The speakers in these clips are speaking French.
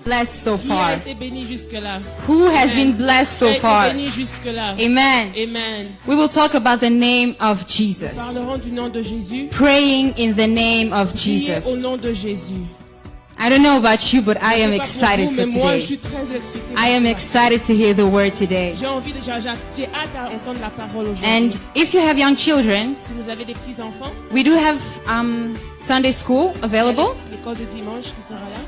Blessed so Qui a far? été béni jusque-là? Who has Amen. been blessed Qui a so été far? béni jusque-là? Amen. Amen. We will talk about the name of Jesus. Parlerons du nom de Jésus. Praying in the name of Priez au Jesus. nom de Jésus. I don't know about you, but I Je am sais pas pour excited vous, for mais moi, je today. suis très excitée. I am excited to hear the word today. J'ai envie j'ai hâte à entendre la parole And aujourd'hui. if you have young children, Si vous avez des petits enfants, we do have Sunday school available. l'école de dimanche qui sera là.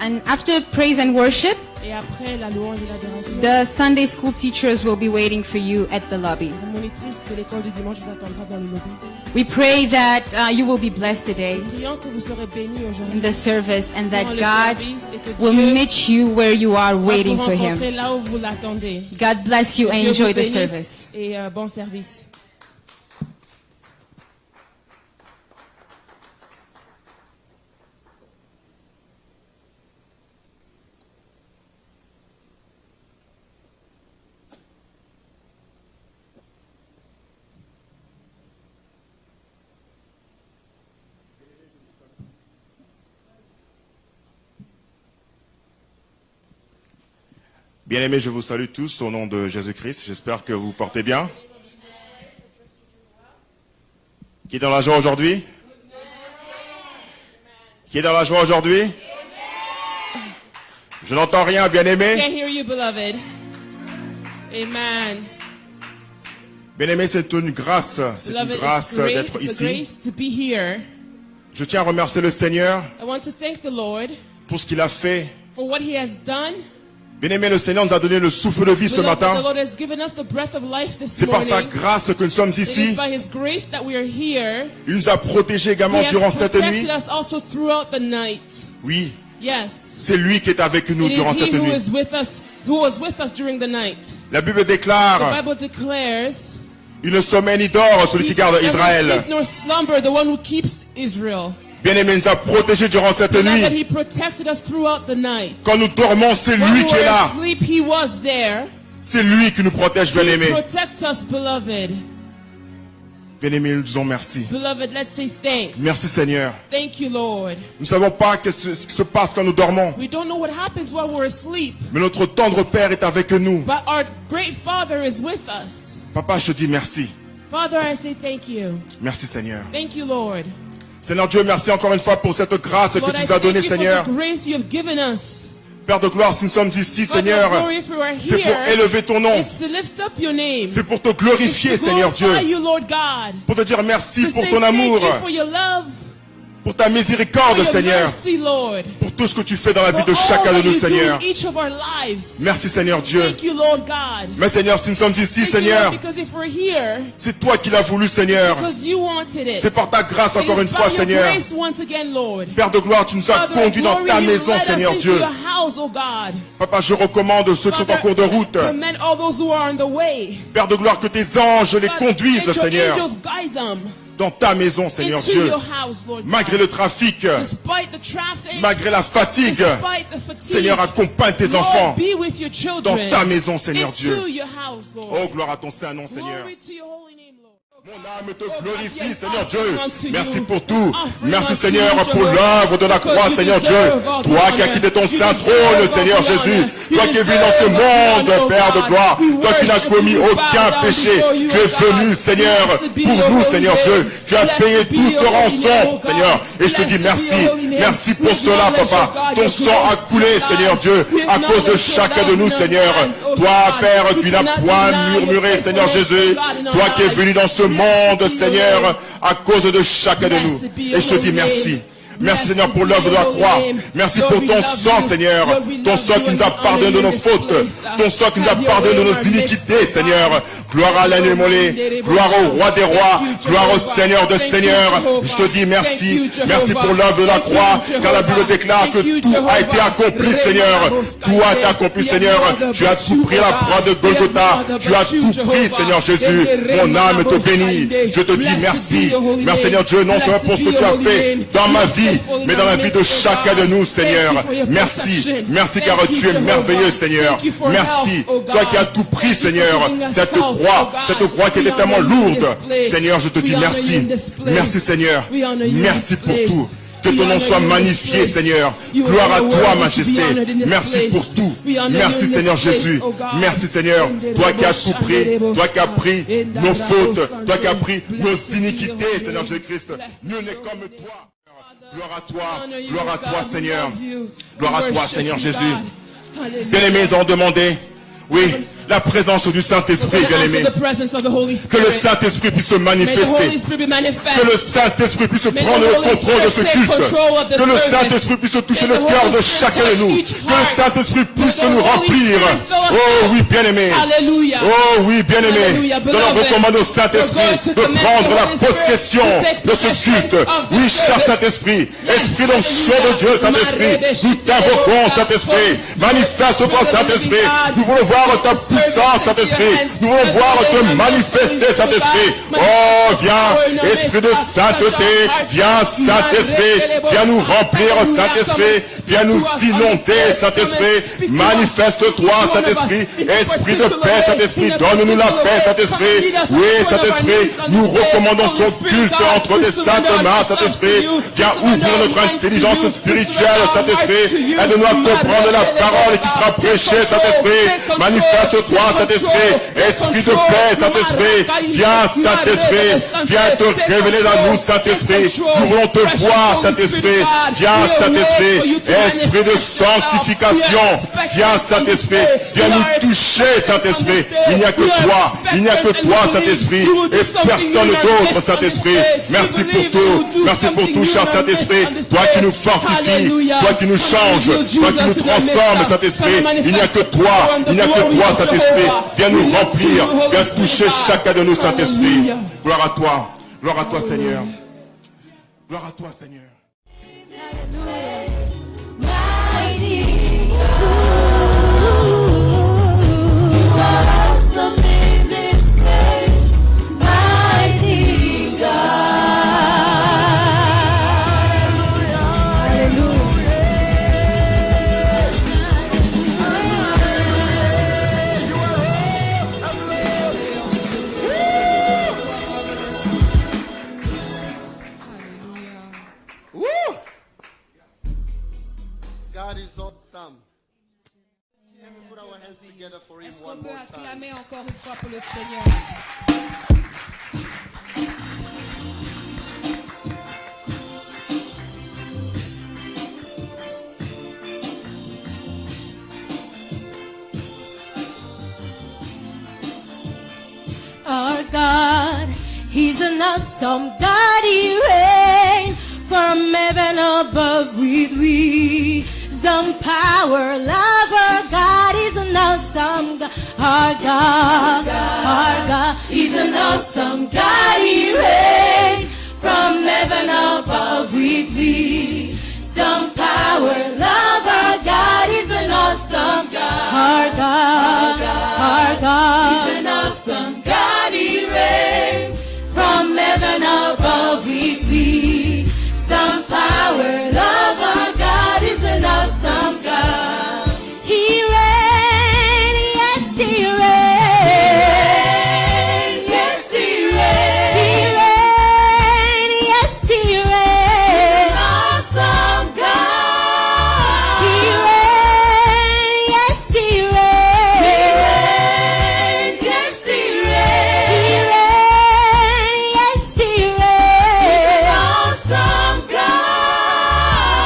And after praise and worship, Et après la louange et l'adoration, the Sunday school teachers will be waiting for you at the lobby. la monitrice de l'école du dimanche vous attendra dans le lobby. We pray that you will be blessed today Prions que vous serez bénis in aujourd'hui. the service and that Dans le God service et que will Dieu meet you where you are va waiting vous for rencontrer Him. là où vous l'attendez. God bless you and Dieu vous enjoy the bénisse service. et bon service. Bien-aimés, je vous salue tous au nom de Jésus-Christ. J'espère que vous vous portez bien. Qui est dans la joie aujourd'hui? Qui est dans la joie aujourd'hui? Je n'entends rien, bien-aimés. Can't hear you, beloved. Amen. Bien-aimés, c'est une grâce. C'est une Beloved, grâce it's great. d'être It's a ici. grace to be here. Je tiens à remercier le Seigneur I want to thank the Lord pour ce qu'il a fait. for what He has done. Bien-aimés, le Seigneur nous a donné le souffle de vie ce Beloved, the matin. Lord has given us the breath of life this C'est par sa morning. grâce que nous sommes It is ici. by His grace that we are here. Il nous a protégés He également durant has cette protected nuit. us also throughout the night. Oui, Yes. c'est lui qui est avec nous It durant is cette He who nuit. is with us, who was with us during the night. La Bible The déclare, Bible declares, il ne sommeille ni dort celui qui garde "Neither Israël. sleep nor slumber, the one who keeps Israel." Bien-aimé, il nous a protégés durant cette Beloved, nuit. He protected us throughout the night. Quand nous dormons, c'est When lui we qui were est là. asleep, He was there. C'est lui qui nous protège, He bien-aimé. protects us, beloved. Bien-aimé, nous disons merci. Beloved, let's say thanks. Merci Seigneur. Thank you, Lord. Nous ne savons pas ce qui se passe quand nous dormons. We don't know what happens while we're asleep, Mais notre tendre Père est avec nous. but our great Father is with us. Papa, je te dis merci. Father, I say thank you. Merci Seigneur. Thank you, Lord. Seigneur Dieu, merci encore une fois pour cette grâce que Lord, tu I nous as thank donnée, you for Seigneur. the grace you have given us. Père de gloire, si nous sommes ici, Father Seigneur, of glory, if we are c'est pour here, élever ton nom. it's to lift up your name. C'est pour te It's glorifier, to Seigneur Dieu. glorify you, Lord God. Pour te dire merci To pour say ton thank amour, you for your love, pour ta for miséricorde, your Seigneur. mercy, Lord. Pour tout ce que tu fais dans la vie For de all chacun de that nous, you do Seigneur. in each of our lives. Merci, Seigneur Dieu. Thank you, Lord God. Mais Seigneur, si nous sommes ici, Thank you, Seigneur, Lord, because if we're here, c'est toi qui l'as voulu, Seigneur. because you wanted it. C'est par ta grâce, It encore is une fois, by your Seigneur. grace once again, Lord. Père de gloire, tu nous as Father of conduits dans glory, ta you maison, led Seigneur us into Dieu. your house, oh God. Papa, je recommande ceux qui sont en Father, cours de route. commend all those who are on the way. Père de gloire, que tes anges les Father, conduisent, let your Seigneur, angels guide them dans ta maison, Seigneur into Dieu. your house, Lord Malgré God. le trafic, Despite the traffic, malgré la fatigue, despite the fatigue, Seigneur, accompagne tes Lord, enfants be with your dans children ta maison, Seigneur into Dieu. your house, Lord. Oh, gloire à ton saint nom, Seigneur. Glory to your holy name, Lord. Mon âme te glorifie, Seigneur Dieu. Merci pour tout. Offering Merci, unto Seigneur, you, pour Jehovah, l'œuvre de la because croix, you Seigneur Dieu. deserve all the Toi qui as honor. quitté ton You saint deserve trône, all Seigneur the Jésus. honor. You Toi qui es venu dans deserve ce all the monde, honor, Père de God. gloire. We Toi qui n'as worship commis you, we bow aucun down péché. before you, Tu es God. venu, Seigneur, Blessed be pour your nous, holy Seigneur name. Dieu. Tu as Blessed payé be toute your holy name, rançon, oh God. Seigneur. Et je te dis Blessed be merci. your holy name. Merci pour We cela, acknowledge, Papa. oh God, Ton your sang a grace, coulé, your Seigneur lives. Dieu, We à cause de acknowledge chacun your de nous, love in our Seigneur. lives, oh Toi, God. Père, We qui n'as cannot point deny your murmuré, Seigneur faithfulness, Jésus. oh God, in our Toi qui es lives. venu dans ce Blessed monde, be your Seigneur, name. à cause de chacun de nous. Blessed be Et your je te dis holy merci. name. Merci, Seigneur, pour Blessed l'œuvre de be la your croix. holy name. Merci Lord, pour we ton love sang, you. Seigneur. Lord, we Ton love sang you qui nous and a we honor pardonné de you nos in this fautes. place. Ton sang qui nous a Have your pardonné de way in nos our midst, iniquités, oh Seigneur. God. Gloire à l'agneau immolé. Gloire au roi des rois. Gloire au Seigneur des seigneurs. Je te dis merci. Merci pour l'œuvre de la croix. Car la Bible déclare que tout a été accompli, Seigneur. Tout a été accompli, Seigneur. Tu as tout pris à la croix de Golgotha. Tu as tout pris, Seigneur Jésus. Mon âme te bénit. Je te dis merci. Merci, Seigneur Dieu, non seulement pour ce que tu as fait dans ma vie, mais dans la vie de chacun de nous, Seigneur. Merci. Merci car tu es merveilleux, Seigneur. Merci. Toi qui as tout pris, Seigneur. Cette croix qui était tellement lourde. Seigneur, je te dis merci. Merci, Seigneur. Merci pour tout. Que ton nom soit magnifié, Seigneur. Gloire à toi, majesté. Merci pour tout. Merci, Seigneur Jésus. Merci, Seigneur. Toi qui as tout pris, toi qui as pris nos fautes, toi qui as pris nos iniquités, Seigneur Jésus-Christ. Nul n'est comme toi. Gloire à toi, Seigneur. Gloire à toi, Seigneur Jésus. Bien-aimés, ils ont demandé, oui, la présence du Saint-Esprit, bien-aimé. Que le Saint-Esprit puisse se manifester. Que le Saint-Esprit puisse prendre le contrôle de ce culte. Que le Saint-Esprit puisse toucher le cœur de chacun de nous. Que le Saint-Esprit puisse nous remplir. Oh oui, bien-aimé. Oh oui, bien-aimé. Nous recommandons au Saint-Esprit de prendre la possession de ce culte. Oui, cher Saint-Esprit. Esprit d'onction de Dieu, Saint-Esprit. Nous t'invoquons, Saint-Esprit. Manifeste-toi, Saint-Esprit. Nous voulons voir ta puissance, Saint-Esprit. Nous voulons voir te manifester, Saint-Esprit. Oh, viens, Esprit de sainteté. Viens, Saint-Esprit. Viens nous remplir, Saint-Esprit. Viens nous inonder, Saint-Esprit. Manifeste-toi, Saint-Esprit. Esprit de paix, Saint-Esprit. Donne-nous la paix, Saint-Esprit. Oui, Saint-Esprit. Nous recommandons son culte entre tes saintes mains, Saint-Esprit. Viens ouvrir notre intelligence spirituelle, Saint-Esprit. Aide-nous à comprendre la parole qui sera prêchée, Saint-Esprit. Manifeste-toi, Saint-Esprit. Esprit de paix, Saint-Esprit. Viens, Saint-Esprit. Viens te révéler à nous, Saint-Esprit. Nous voulons te voir, Saint-Esprit. Viens, Saint-Esprit. Esprit de sanctification. Viens, Saint-Esprit. Viens nous toucher, Saint-Esprit. Il n'y a que toi. Il n'y a que toi, Saint-Esprit. Et personne d'autre, Saint-Esprit. Merci pour tout. Merci pour tout, cher Saint-Esprit. Toi qui nous fortifies. Toi qui nous changes. Toi qui nous transformes, Saint-Esprit. Il n'y a que toi. Il n'y a que toi, Saint-Esprit. Viens nous remplir. Viens toucher chacun de nous, Saint-Esprit. Gloire à toi. Gloire à toi, Seigneur. Gloire à toi, Seigneur. God is awesome. Can we put our hands together for him Est-ce qu'on one peut more time? acclamer encore une fois pour le Seigneur? Our God, He's an awesome God. He reigns from heaven above with wisdom, power, love. Our God is an awesome God. Our God, He's an awesome God. He reigns from heaven above with wisdom, power, love. Our God is an awesome God. Our God, He's an awesome God. He reigns from heaven above with wisdom, power, love. Our God is an awesome God. He reigns, yes, He reigns. Yes, He reigns. He reigns, yes, He reigns. Awesome God. He reigns, yes, He reigns. He reigns, yes, He reigns. He reigns, yes, He reigns. Awesome God.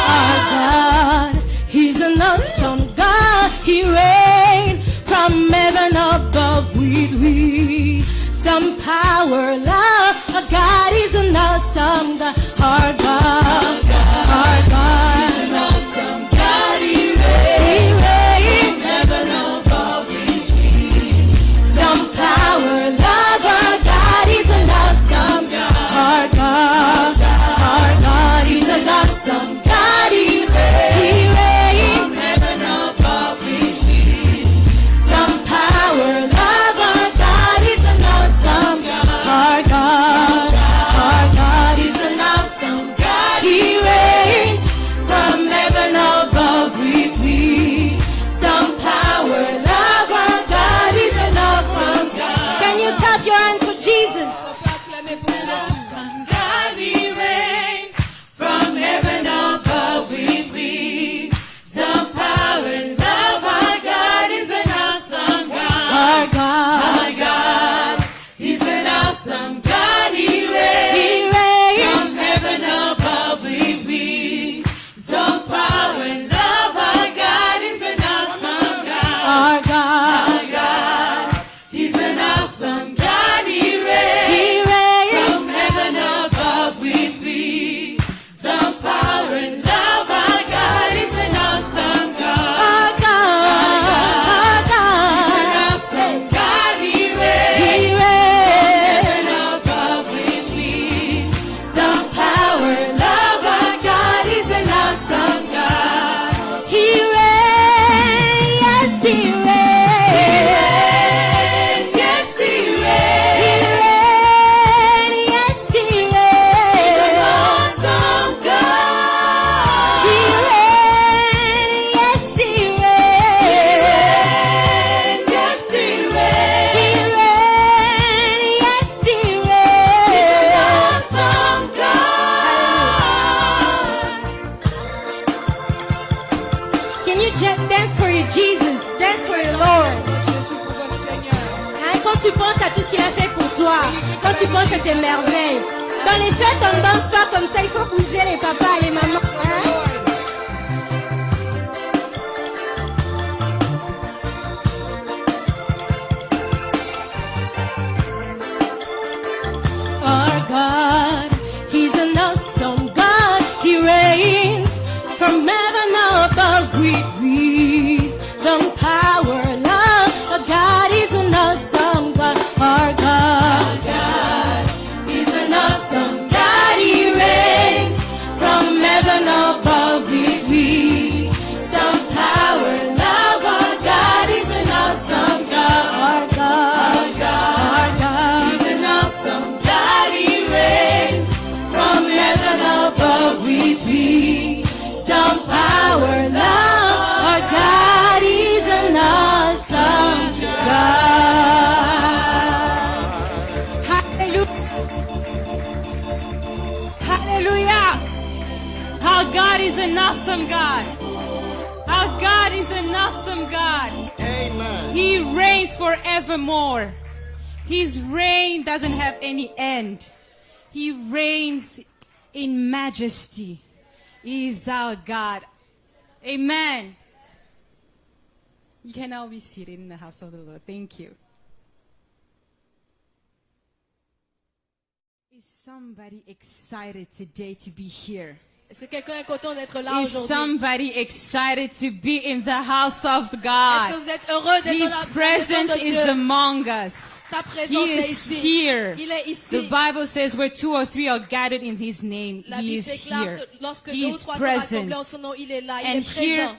Our God, He's an awesome God. He reigns from heaven above with wisdom, power, love. Our God is an awesome God. Our God, is an awesome God. He reigns from heaven above with wisdom, power, love. Our God is an awesome God. Our God is an awesome God. He reigns from heaven above with wisdom, power, love. Our God is an awesome God. Our God is an awesome God. He Dance for your Jesus. Dance for your Lord. Jésus pour votre Seigneur. Hein, quand tu penses à tout ce qu'il a fait pour toi, quand tu penses à ses merveilles, dans les fêtes on ne danse pas comme ça, il faut bouger les papas et les mamans. Hein? Our God, He's an awesome God. He reigns from heaven above with wisdom, power, love. Our God is an awesome God. Our God is an awesome God. He reigns from heaven above with wisdom, power, love. Our God is an awesome God. Our God is an awesome God. He reigns from heaven above with wisdom, power, love. Our God is an awesome God. Hallelujah. Hallelujah. Our God is an awesome God. Our God is an awesome God. Amen. He reigns forevermore. His reign doesn't have any end. He reigns in majesty. He is our God. Amen. You can now be seated in the house of the Lord. Thank you. Is somebody excited today to be here? Est-ce que quelqu'un est content d'être là Is aujourd'hui? somebody excited to be in the house of Est-ce God? que vous êtes heureux d'être His dans la présence presence de is Dieu? among us. Sa He présence est is ici. here. Il est The ici. Bible says where 2 or 3 are gathered in His name, La He Bible is déclare here. que lorsque He 2 ou is 3 sont present. rassemblés en son nom, il est là, il And est here, présent.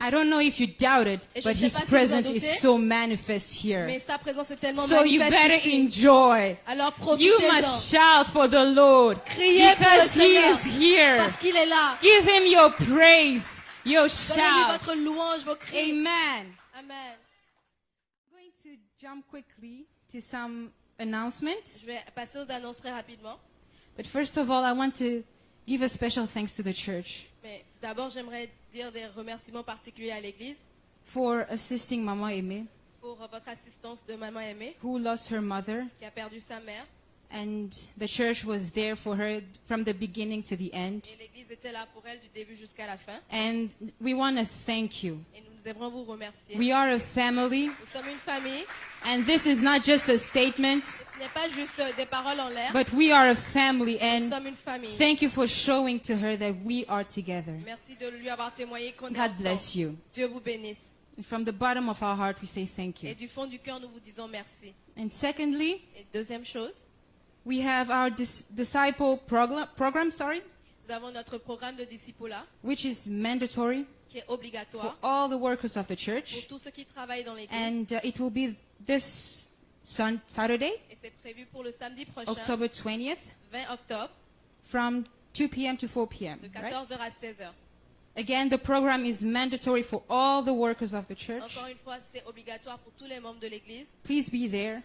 I don't know if you doubt it, Et je but ne sais His pas si vous en presence doutez, is so manifest here. Mais sa présence est tellement So you manifeste better ici. enjoy. Alors You profitez-en. must shout for the Lord Criez pour le because He Seigneur. is here. Parce qu'il est là. Give Him your praise, your Donnez-lui shout. votre louange, vos cris. Amen. Amen. I'm going to jump quickly to some announcements. Je vais passer aux annonces très rapidement. But first of all, I want to give a special thanks to the church Mais d'abord, j'aimerais dire des remerciements particuliers à l'Église for assisting Mama Aimee, pour votre assistance de Maman Aimée, who lost her mother, qui a perdu sa mère. and the church was there for her from the beginning to the end. Et l'Église était là pour elle du début jusqu'à la fin. And we want to thank you. Et nous aimerons vous remercier. We are a family, Nous sommes une famille. and this is not just a statement, Ce n'est pas juste des paroles en l'air. but we are a family, Nous and sommes une famille. thank you for showing to her that we are together. Merci de lui avoir témoigné qu'on est God ensemble. bless you. Dieu vous bénisse. And from the bottom of our heart, we say thank Et you. du fond du cœur, nous vous disons merci. And secondly, Et deuxième chose, we have our disciple program, nous avons notre programme de discipulat which is mandatory qui est for obligatoire all the workers of the pour church. tous ceux qui travaillent dans l'Église. And it will be this Saturday, Et c'est prévu pour le samedi prochain, October 20th, 20 octobre, from 2 p.m. to 4 p.m. de right? 14h à 16h. Again, the program is mandatory for all the workers of the church. Encore une fois, c'est obligatoire pour tous les membres de l'Église. Please be there.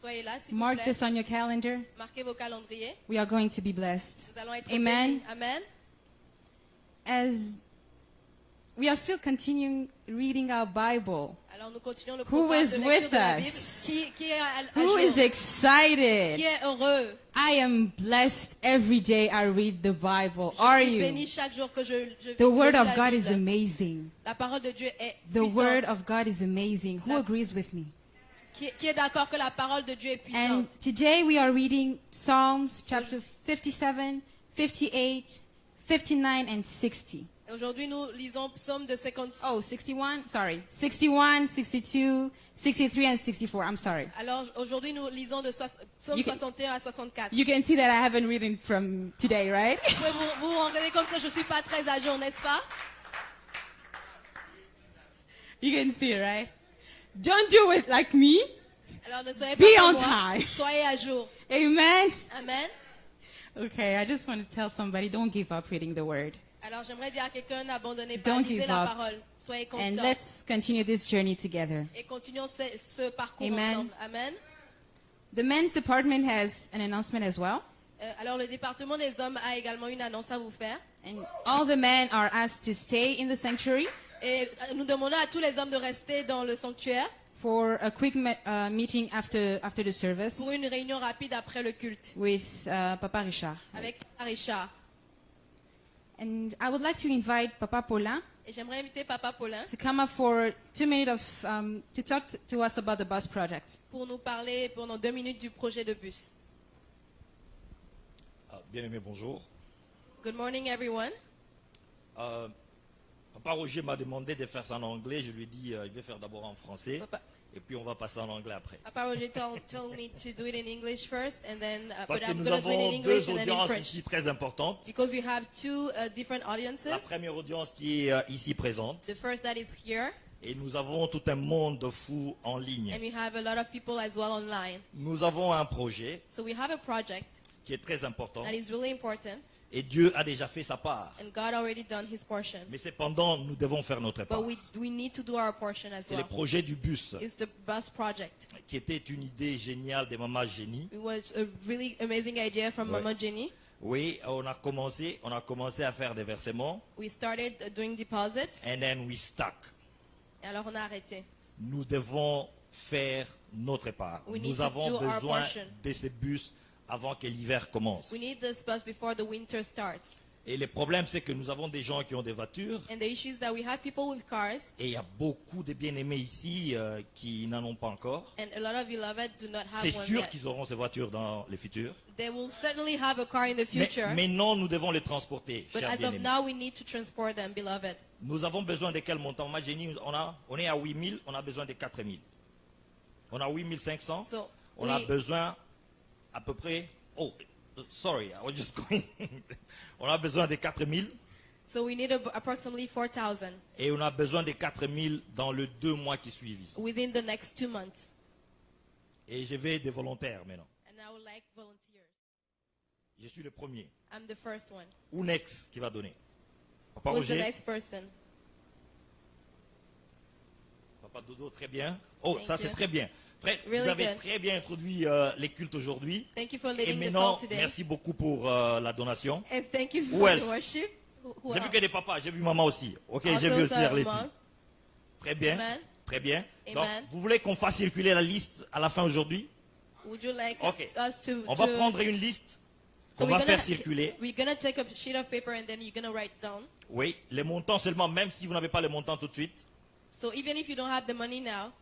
Soyez là, s'il vous Mark plaît. this on your calendar. Marquez vos calendriers. We are going to be blessed. Nous allons être Amen. bénis. Amen. As we are still continuing reading our Bible, Alors nous continuons le Who programme is de lecture with de la us? Bible. Qui est à who jour? is Qui excited? est heureux? I am blessed every day I read the Bible. Je Are suis you? béni chaque jour que je The Word lis of la God is Bible. amazing. La parole de Dieu est The Word puissante. of God is amazing. Who La- agrees with me? Qui est d'accord que la parole de Dieu est puissante? And today we are reading Psalms chapter 57, 58, 59, and 60. Et aujourd'hui, nous lisons Psaume de 50. Oh, 61? Sorry. 61, 62, 63, and 64. I'm sorry. Alors aujourd'hui, nous lisons de Psaume You can- 61 à 64. You can see that I haven't read from today, right? Vous vous rendez compte que je ne suis pas très à jour, n'est-ce pas? You can see it, right? Don't do it like me. Alors ne soyez Be pas on comme moi. time. Soyez à jour. Amen. Amen. Okay, I just want to tell somebody, don't give up reading the Word. Alors j'aimerais dire à quelqu'un, n'abandonnez pas, Don't lisez give la up. parole. Soyez And constant. let's continue this journey together. Et continuons ce parcours Amen. ensemble. Amen. The men's department has an announcement as well. Alors le département des hommes a également une annonce à vous faire. And all the men are asked to stay in the sanctuary. Et nous demandons à tous les hommes de rester dans le sanctuaire for a quick meeting after the service pour une réunion rapide après le culte with Papa Richard. avec Richard. And I would like to invite Papa Paulin Et j'aimerais inviter Papa Paulin to come up for 2 minutes to talk to us about the bus project. pour nous parler pendant 2 minutes du projet de bus. Bien-aimé, bonjour. Good morning, everyone. Papa Roger m'a demandé de faire ça en anglais. Je lui ai dit, il va faire d'abord en français. Papa- Et puis on va passer en anglais après. Papa Roger told me to do it in English first, and then Parce but que I'm nous going to do it in avons English deux and then in audiences French. ici très importantes. Because we have two different audiences. La première audience qui est ici présente. The first that is here, Et nous avons tout un monde fou en ligne. and we have a lot of people as well online. Nous avons un projet So we have a project qui est très important. that is really important, Et Dieu a déjà fait sa part. and God already done His portion. Mais cependant, nous devons faire notre part. But we need to do our portion as C'est le well. projet du bus, It's the bus project. qui était une idée géniale de Maman Génie. It was a really amazing idea from Ouais. Mama Jenny. Oui, on a commencé à faire des versements. We started doing deposits, And then we stuck. et alors on a arrêté. Nous devons faire notre part. We need Nous to avons do our besoin portion. de ces bus avant que l'hiver commence. We need this bus before the winter starts. Et le problème, c'est que nous avons des gens qui ont des voitures. And the issue is that we have people with cars, Et il y a beaucoup de bien-aimés ici qui n'en ont pas encore. and a lot of beloved do not have C'est one sûr yet. qu'ils auront ces voitures dans le futur. They will certainly have a car in the future, Mais non, nous devons les transporter, but chers as of bien-aimés. now, we need to transport them, beloved. Nous avons besoin de quel montant? Moi, Jenny, on est à 8000, on a besoin de 4000. On a 8500, So on a we- besoin à peu près... Oh, sorry, I was just going... On a besoin de 4000 So we need approximately 4,000 et on a besoin de 4000 dans les 2 mois qui suivent ici. within the next 2 months. Et je vais des volontaires maintenant. And I would like volunteers. Je suis le premier. I'm the first one. Ou next qui va donner? Papa Who's the Roger? next person? Papa Dodo, très bien. Oh, Thank ça c'est you. très bien. Frère, Really vous avez good. très bien introduit les cultes aujourd'hui. Thank you for Et leading the maintenant, call today. merci beaucoup pour la donation. And thank you Who for else? the worship. Who J'ai vu else? que des papas, j'ai vu maman aussi. Ok, j'ai Also vu aussi the Arletty. mom. Très bien, Amen. très bien. Amen. Donc, vous voulez qu'on fasse circuler la liste à la fin aujourd'hui? Would you like Ok. us to... On va to- prendre une liste So qu'on we're va gonna- faire circuler. We're going to take a sheet of paper and then you're going to write down. Oui, les montants seulement, même si vous n'avez pas les montants tout de suite, So even if you don't have the money now,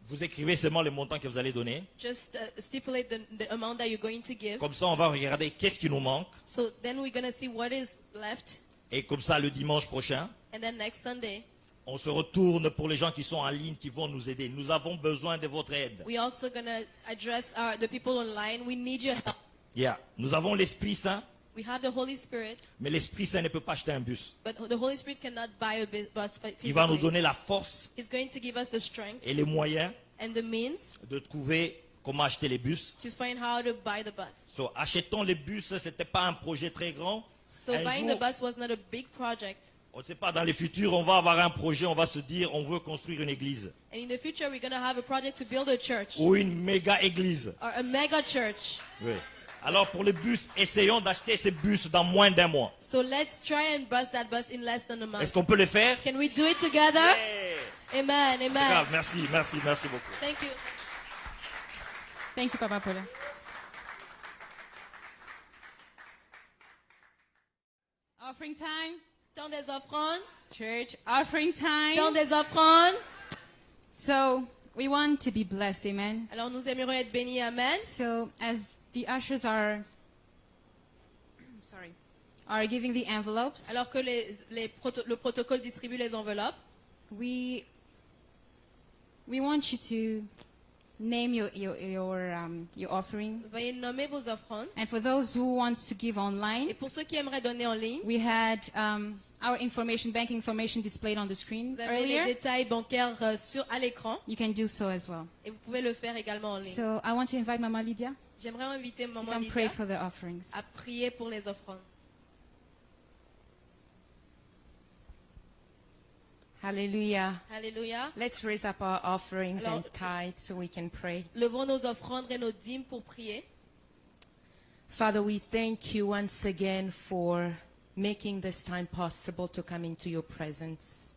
vous écrivez seulement les montants que vous allez donner. just stipulate the amount that you're going to give. Comme ça, on va regarder qu'est-ce qui nous manque. So then we're going to see what is left. Et comme ça, le dimanche prochain, And then next Sunday, on se retourne pour les gens qui sont en ligne, qui vont nous aider. Nous avons besoin de votre aide. we're also going to address the people online. We need your help. Yeah. Nous avons l'Esprit Saint, We have the Holy Spirit, mais l'Esprit Saint ne peut pas acheter un bus. but the Holy Spirit cannot buy a bus Il va nous physically. donner la force He's going to give us the strength et les moyens and the means de trouver comment acheter les bus. to find how to buy the bus. So, achetons les bus, ce n'était pas un projet très grand. So Un buying jour, the bus was not a big project. on ne sait pas, dans le futur, on va avoir un projet, on va se dire, on veut construire une église. And in the future, we're going to have a project to build a church Ou une méga église. or a mega church. Oui. Alors, pour les bus, essayons d'acheter ces bus dans moins d'un mois. So let's try and bust that bus in less than a Est-ce month. qu'on peut le faire? Can we do it together? Yeah. Amen. Amen. Grave, merci, merci, merci beaucoup. Thank you. Thank you, Papa Paulin. Offering time, Temps des offrandes. church. Offering Temps time. des offrandes. So we want to be blessed, amen. Alors nous aimerions être bénis. Amen. So as the ushers are giving the envelopes, Alors que le protocole distribue les enveloppes, we want you to name your offering. veuillez nommer vos offrandes. And for those who want to give Et online, pour ceux qui aimeraient donner en ligne, we had our bank information displayed on the screen vous avez les earlier. détails bancaires à l'écran You can do so as well. et vous pouvez le faire également en ligne. So I want to invite Mama Lydia J'aimerais inviter to Maman come Lydia pray for the offerings. à prier pour les offrandes. Hallelujah. Alléluia. Let's raise up our offerings Alors- and tithes so we can pray. Levons nos offrandes et nos dîmes pour prier. Father, we thank you once again for making this time possible to come into your presence.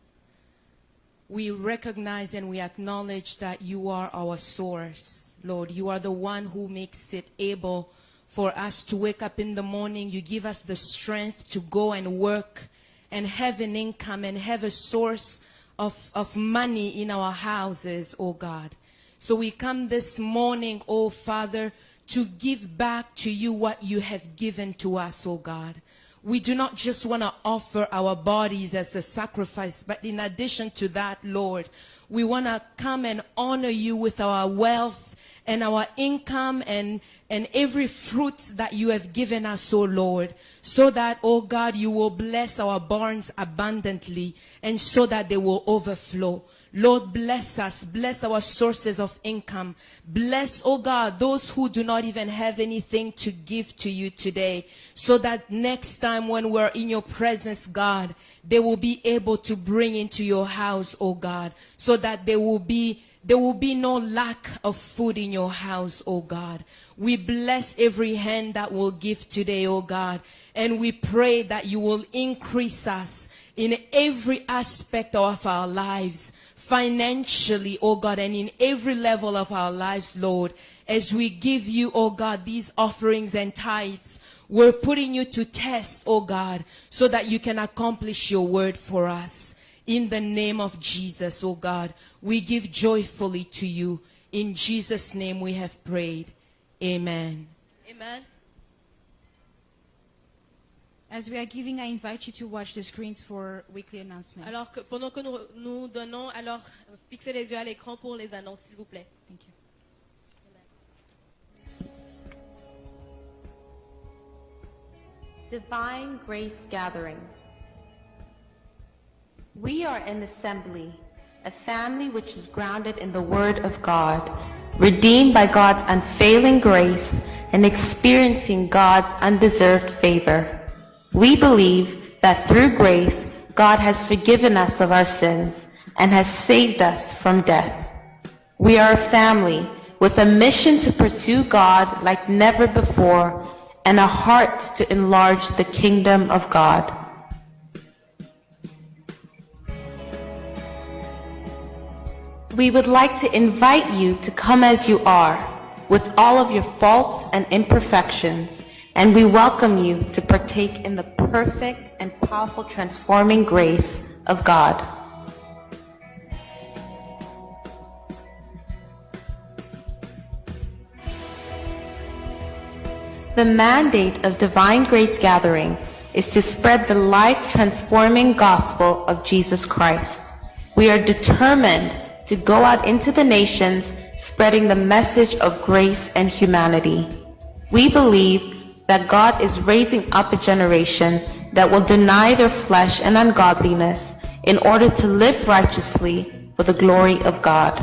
we recognize and we acknowledge that you are our source, Lord. You are the one who makes it able for us to wake up in the morning. You give us the strength to go and work and have an income and have a source of money in our houses, oh God. So we come this morning, oh Father, to give back to you what you have given to us, oh God. We do not just want to offer our bodies as a sacrifice, but in addition to that, Lord, we want to come and honor you with our wealth and our income and every fruit that you have given us, oh Lord, so that, oh God, you will bless our barns abundantly and so that they will overflow. Lord, bless us. Bless our sources of income. Bless, oh God, those who do not even have anything to give to you today, so that next time when we're in your presence, God, they will be able to bring into your house, oh God, so that there will be no lack of food in your house, oh God. We bless every hand that will give today, oh God, and we pray that you will increase us in every aspect of our lives, financially, oh God, and in every level of our lives, Lord. As we give you, oh God, these offerings and tithes, we're putting you to test, oh God, so that you can accomplish your word for us. In the name of Jesus, oh God, we give joyfully to you. In Jesus' name we have prayed. Amen. Amen. As we are giving, I invite you to watch the screens for weekly announcements. Alors que pendant que nous donnons, alors fixez les yeux à l'écran pour les annonces, s'il vous plaît. Thank you. Divine Grace Gathering. We are an assembly, a family which is grounded in the Word of God, redeemed by God's unfailing grace and experiencing God's undeserved favor. We believe that through grace, God has forgiven us of our sins and has saved us from death. We are a family with a mission to pursue God like never before and a heart to enlarge the kingdom of God. We would like to invite you to come as you are, with all of your faults and imperfections, and we welcome you to partake in the perfect and powerful transforming grace of God. The mandate of Divine Grace Gathering is to spread the life-transforming gospel of Jesus Christ. We are determined to go out into the nations, spreading the message of grace and humanity. We believe that God is raising up a generation that will deny their flesh and ungodliness in order to live righteously for the glory of God.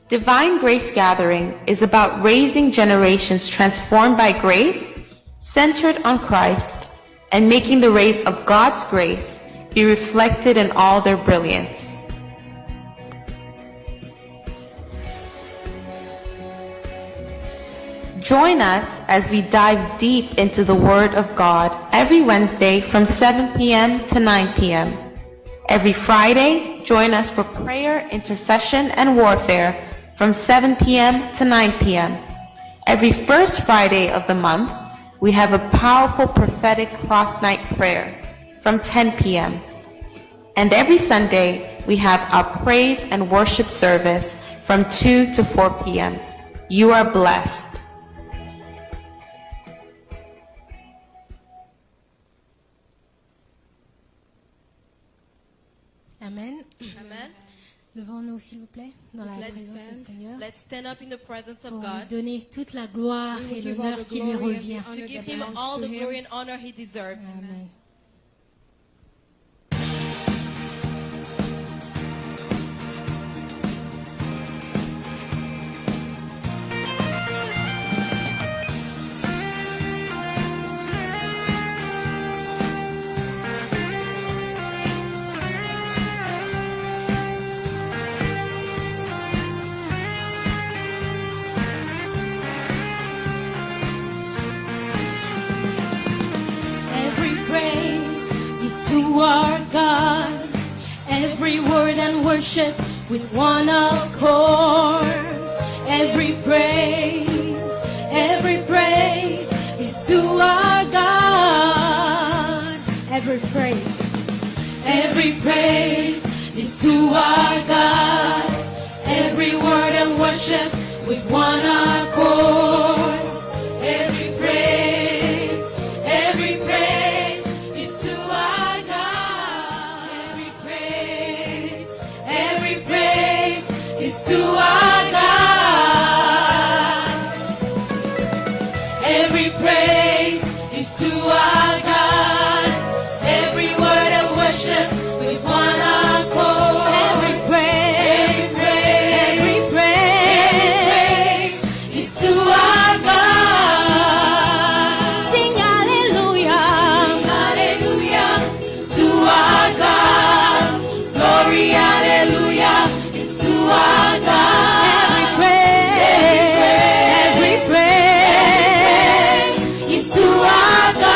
Divine Grace Gathering is about raising generations transformed by grace, centered on Christ, and making the rays of God's grace be reflected in all their brilliance. Join us as we dive deep into the Word of God every Wednesday from 7 p.m. to 9 p.m. Every Friday, join us for prayer, intercession, and warfare from 7 p.m. to 9 p.m. Every first Friday of the month, we have a powerful prophetic cross-night prayer from 10 p.m. And every Sunday, we have our praise and worship service from 2 to 4 p.m. You are blessed. Amen. Amen. Levons-nous, s'il vous plaît, dans la présence du Seigneur. Let's stand up in the presence of Pour lui God. donner toute la gloire et l'honneur qui lui revient. To give him all the glory and honor he deserves. Amen. Every prayer every word and worship with one accord. Every praise is to our God. Every praise is to our God. Every word and worship with one accord. Every praise is to our God. Every praise is to our God. Every praise is to our God. Every word of worship with one accord. Every praise is to our God. Sing hallelujah to our God. Glory, hallelujah is to our God. Every praise is to our God.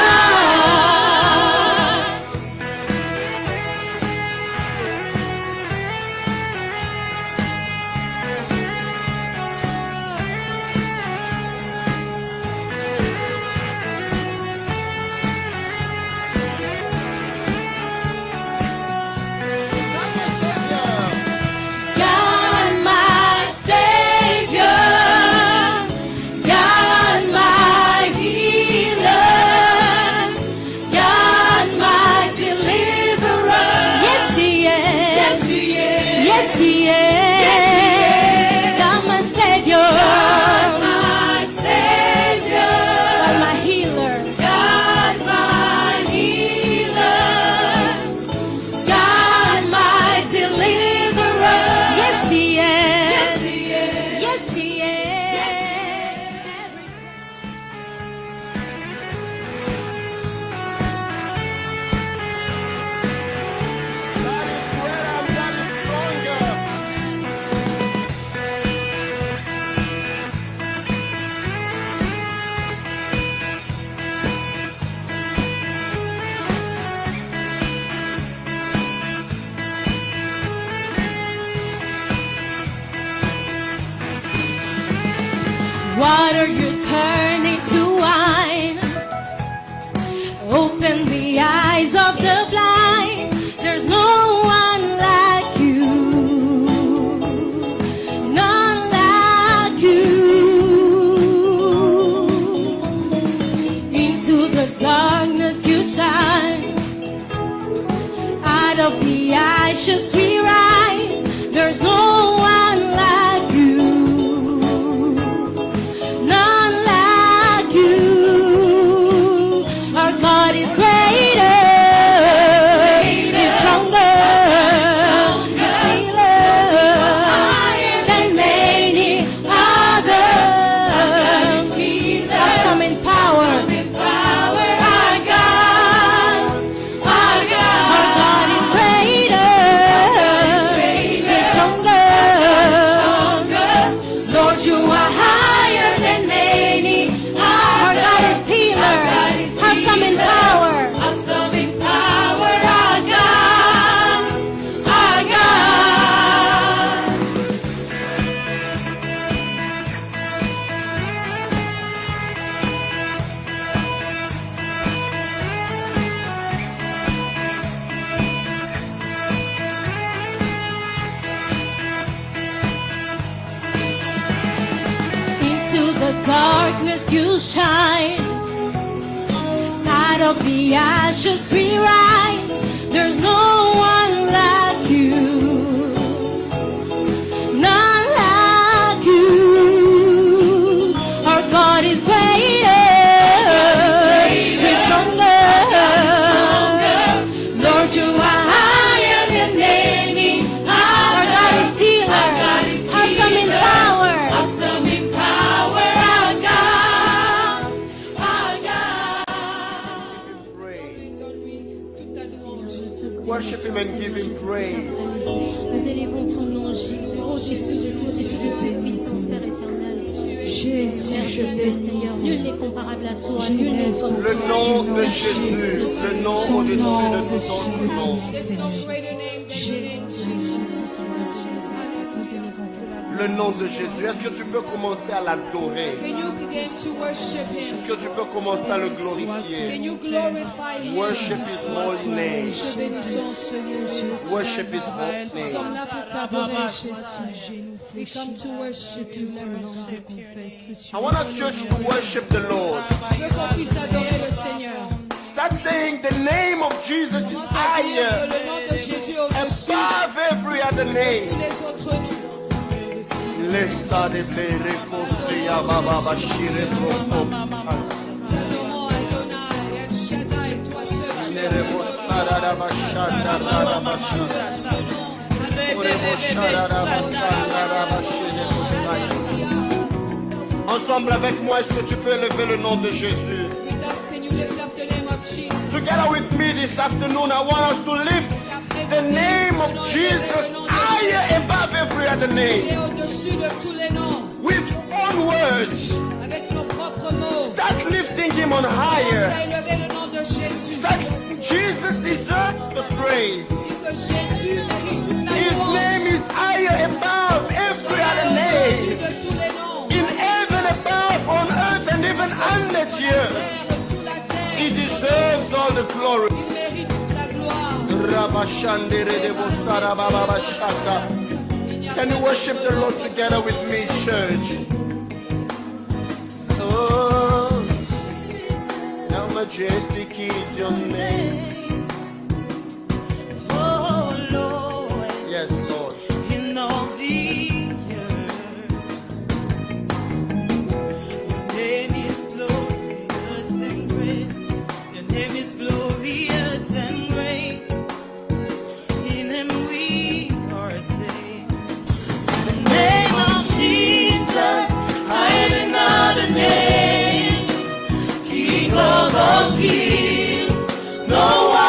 God my Savior, God my healer, God my deliverer. Yes He is. Yes He is. God my Savior, God my healer, God my deliverer. Yes He is. Yes He is. God is greater, God is stronger. Water you turn into wine. Open the eyes of the blind. There's no one like you. None like you. Into the darkness you shine. Out of the ashes we rise. There's no one like you. None like you. Our God is greater. He's stronger. He's healer than many others. Awesome in power. Our God is greater. He's stronger. Lord, you are higher than many. Our God is healer. Awesome in power. Our God. Into the darkness you shine. Out of the ashes we rise. There's no one like you. None like you. Our God is greater. He's stronger. Lord, you are higher than many. Our God is healer. Awesome in power. Our God. Praise. Worship Him and give Him praise. Nous élevons ton nom, Jésus, au-dessus de toute puissance, Père éternel. Jésus, je t'aime, Seigneur. Nul n'est comparable à toi. Nul n'est comme toi. Le nom de Jésus, le nom au-dessus de tout autre nom. There's no greater name than your name, Jesus. le nom de Jésus. Est-ce que tu peux commencer à l'adorer? Can you begin to worship Him? Est-ce que tu peux commencer à le glorifier? Can you glorify Him? Worship His holy name. Bénissons ce lieu, Jésus. Worship His holy Nous sommes name. là pour t'adorer, Jésus. We come to worship you, Lord. I want us just to worship the Lord. Je veux qu'on puisse adorer le Seigneur. Start saying the name of Jesus is Commence à dire que higher le nom de Jésus est au-dessus above every other de tous name. les autres noms. Lesta de Bere Kostia Baba Bashire Broko. Nous adorons Adonai, El Shaddai, toi seul tu es Nerebo le Sarada Bashanda Rada Bashanda. Orebo Sharada Bashanda Bashire Kosaya. Ensemble avec moi, est-ce que tu peux lever le nom de Jésus? With us, can you lift up the name of Jesus? Together with me this afternoon, I want us to lift the name of Jesus higher above every other Il name. est au-dessus de tous les noms. With own words, Avec nos propres mots. start lifting him on Commence higher. à élever le nom de Jésus. Jesus deserves the praise. Dis que Jésus mérite toute la His louange. name is higher above Son every nom other est au-dessus name. de tous les noms. In heaven above, on earth, and even under the earth. Sous la terre. He deserves all the glory. Il mérite toute la gloire. Rabashandere de Bosara Baba Bashaka. Il n'y a Can pas you de worship the Lord autre together with me, Dieu. church? Oh, how majestic is your name. Oh Lord, Yes, Lord. in all the earth, your name is glorious and great. Your name is glorious and great. In Him we are saved. The name of Jesus, higher than other name, King of all kings. No one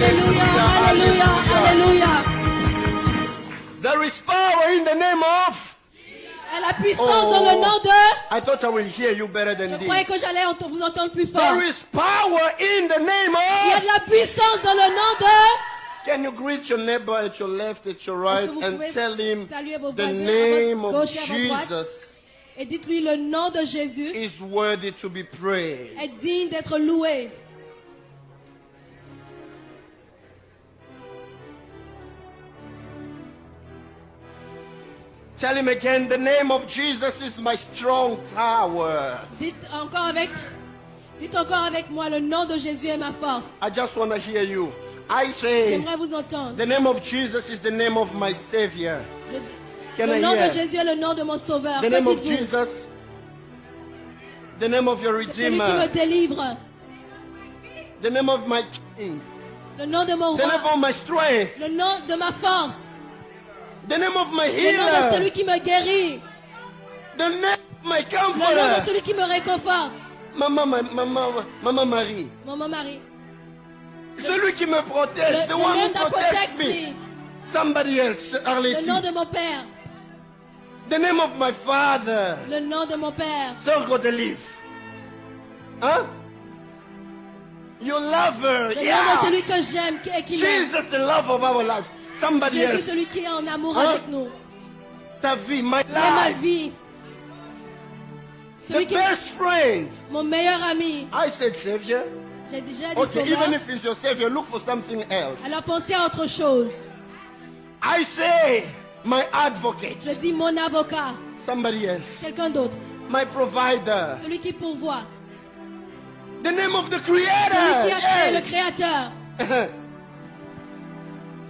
Alléluia, Alléluia. There is power in the name of. Et la puissance dans le nom de... I thought I will hear you better than Je croyais this. que j'allais vous entendre plus fort. There is power in the name Il y a of. de la puissance dans le nom de... Can you greet your neighbor at your left, at your Est-ce right, que vous and pouvez tell him saluer vos the voisins name à votre of gauche et à votre droite? Jesus Et dites-lui le nom de Jésus is worthy to be praised. est digne d'être loué. Tell him again, the name of Jesus is my strong tower. Dites encore avec moi, le nom de Jésus est ma force. I just want to hear you. I say, J'aimerais vous entendre. the name of Jesus is the name of my Savior. Je dis- Can le I nom hear? de Jésus est le nom de mon sauveur. The Que name of dites-vous? Jesus, the name of your C'est celui qui me Redeemer, délivre. the name of my King, Le nom de mon the name roi. of my strength, Le nom de ma force. the name of my Le nom de healer, celui qui me guérit. the name of my Le nom de comforter. celui qui me réconforte. Maman Marie, Mon mari. celui qui me protège, The the one who name that protects protects me. me. Somebody else, Le Arletty. nom de mon père. The name of my Father. Le nom de mon père. Sir Godelief. Huh? Your lover, Le nom de yeah. celui que j'aime et qui m'aime. Jesus, the love of our lives. Somebody Jésus, else. celui qui est en amour Hein? avec nous. Ta vie, my Il est ma life. vie. The Celui qui best friend. mon meilleur ami. I said Savior. J'ai déjà dit Okay, even sauveur. if it's your Savior, look for something else. Alors pensez à autre chose. I say my advocate. Je dis mon avocat. Somebody else. Quelqu'un d'autre. My provider. Celui qui pourvoit. The name of the Creator. Celui qui a créé le Yes. Créateur.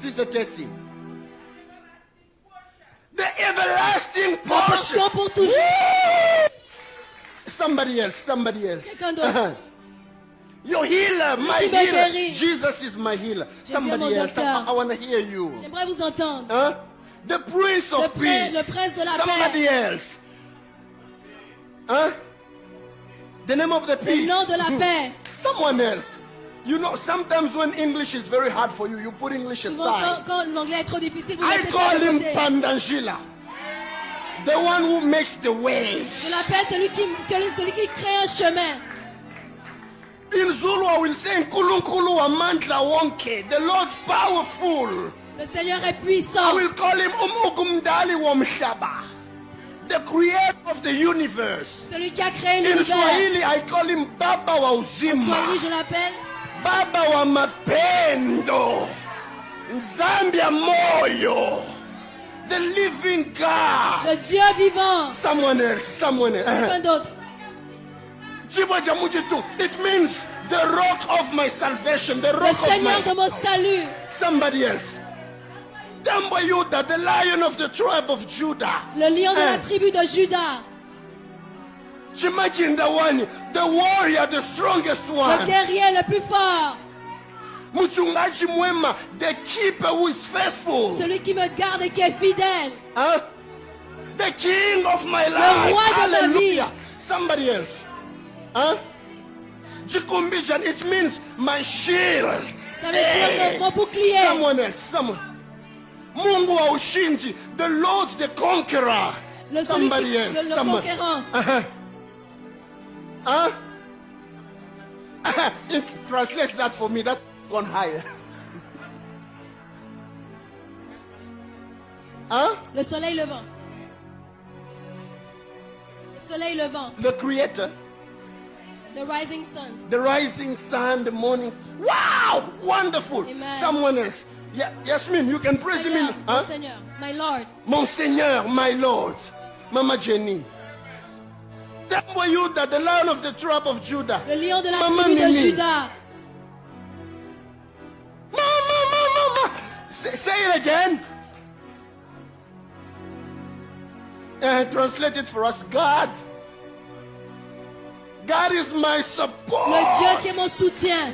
Sister Tessie. The everlasting La portion. portion pour toujours. Somebody else, somebody else. Quelqu'un d'autre. Your healer, my qui me healer. guérit. Jesus is my healer. Jésus est mon Somebody else. docteur. I want to hear you. J'aimerais vous entendre. Huh? The Prince of Peace. Le prince de la Somebody paix. else. Huh? The name of the Le peace. nom de la paix. Someone else. You know, sometimes when English is very hard for you, you put English Souvent, aside. quand l'anglais est trop difficile, vous I mettez ça call de him côté. Pandangila. The one who makes the way. Je l'appelle celui qui crée un chemin. In Zulu, I will say Nkulunkulu Amandla Wonke. The Lord's powerful. Le Seigneur est I puissant. will call him Umugumdali Womshaba. The creator of the universe. Celui qui a créé In l'univers. Swahili, I call him Baba wa En Swahili, Uzima. je l'appelle Baba wa Mapendo. Zambia Moyo. The living God. le Dieu vivant. Someone else, someone Quelqu'un else. d'autre. Jibo Jamujitu. It means the rock of my salvation, the Le rock of Seigneur de my... mon salut. Somebody else. Dembo Yuda, the lion of the tribe of Judah. Le lion de la tribu de Juda. Imagine the one, the warrior, the strongest Le one. guerrier le plus fort. Mchungaji mwema, the keeper who is faithful. Celui qui me garde et qui est fidèle. Huh? The king of my life. roi de ma Hallelujah. vie. Somebody else. Huh? Jikumbijan, it means my shield. Ça veut dire mon bouclier. Someone else, someone. Mungu wa ushindi, the Lord the conqueror. Le celui Somebody qui, else, le someone. conquérant. Huh? Translate that for me. That's gone higher. Huh? Le soleil levant. Le soleil levant. The creator, The rising sun. the rising sun, the morning. Wow! Wonderful. Amen. Someone else. Yeah, Yasmin, you can praise him in. Seigneur, Huh? mon Seigneur, my Lord. Monseigneur, my Lord. Mama Jenny. Tembo Yuda, the lion of the tribe of Judah. Le lion de la Mama tribu de Mimi. Juda. Mama. Say it again. Translate it for us. God is my support. Le Dieu qui est mon soutien.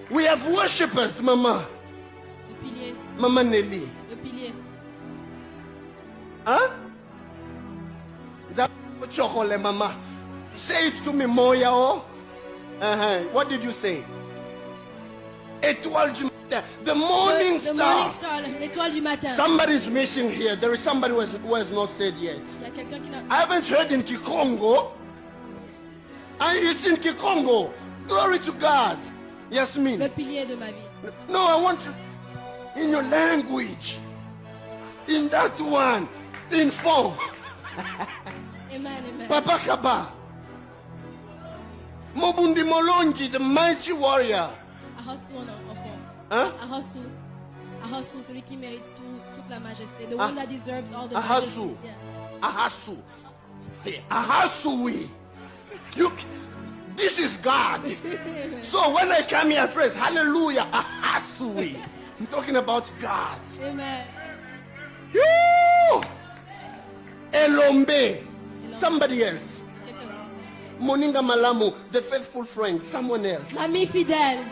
We have worshippers, Mama. Le pilier. Mama Nelly. Le pilier. Huh? Chocolate, Mama. Say it to me, Moya. What did you say? Étoile du The morning The morning star. star, l'étoile du matin. Somebody's missing here. There is somebody who has not said yet. Il y a quelqu'un qui n'a I haven't heard in Kikongo. It's in Kikongo. Glory to God. Yasmin. le pilier de ma vie. No, I want you in your language. In that one. In form. Amen, amen. Papa Kaba. Mobundi Molongi, the mighty warrior. Ahasu en enfant. Hein? Ahasu, celui qui mérite toute la majesté. The Ah. one that deserves all the Ahasu. majesty. Yeah. Ahasu. Ahasui. This is God. So when I come here, I praise hallelujah. Ahasui. I'm talking about God. Amen. Yoo! Elombe. Somebody else. Quelqu'un. Moninga Malamu, the faithful friend. Someone else. L'ami fidèle.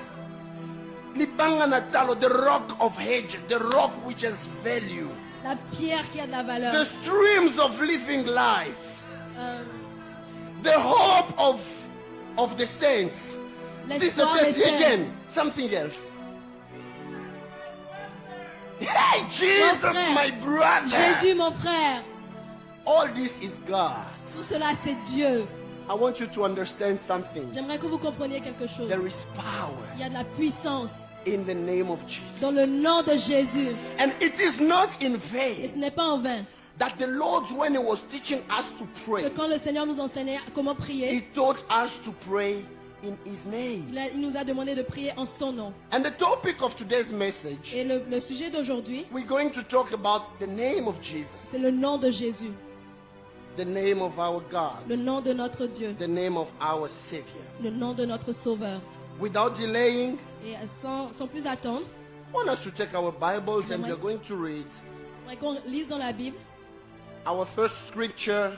Libanga Natalo, the rock of age, the rock which has value. La pierre qui a de la valeur. The streams of living life. Euh, The hope of the saints. Sister l'espoir des Tessie saints. again. Something else. Hey, Jesus, frère. my brother. Jésus, mon frère. All this is God. Tout cela, c'est Dieu. I want you to understand something. J'aimerais que vous compreniez quelque chose. There is power Il y a de la puissance in the name of Jesus. dans le nom de Jésus. And it is not in Et vain ce n'est pas en vain that the Lord, when He was teaching us to que pray, quand le Seigneur nous enseignait comment He prier, taught us to pray in His name. il nous a demandé de prier en son nom. And the topic of today's message, Et le sujet d'aujourd'hui, we're going to talk about the name of Jesus, c'est le nom de Jésus, the name of our God, le nom de notre Dieu, the name of our Savior. le nom de notre Sauveur. Without delaying, Et sans plus attendre, I want us to take our Bibles and we're going to read j'aimerais qu'on lise dans la Bible our first scripture.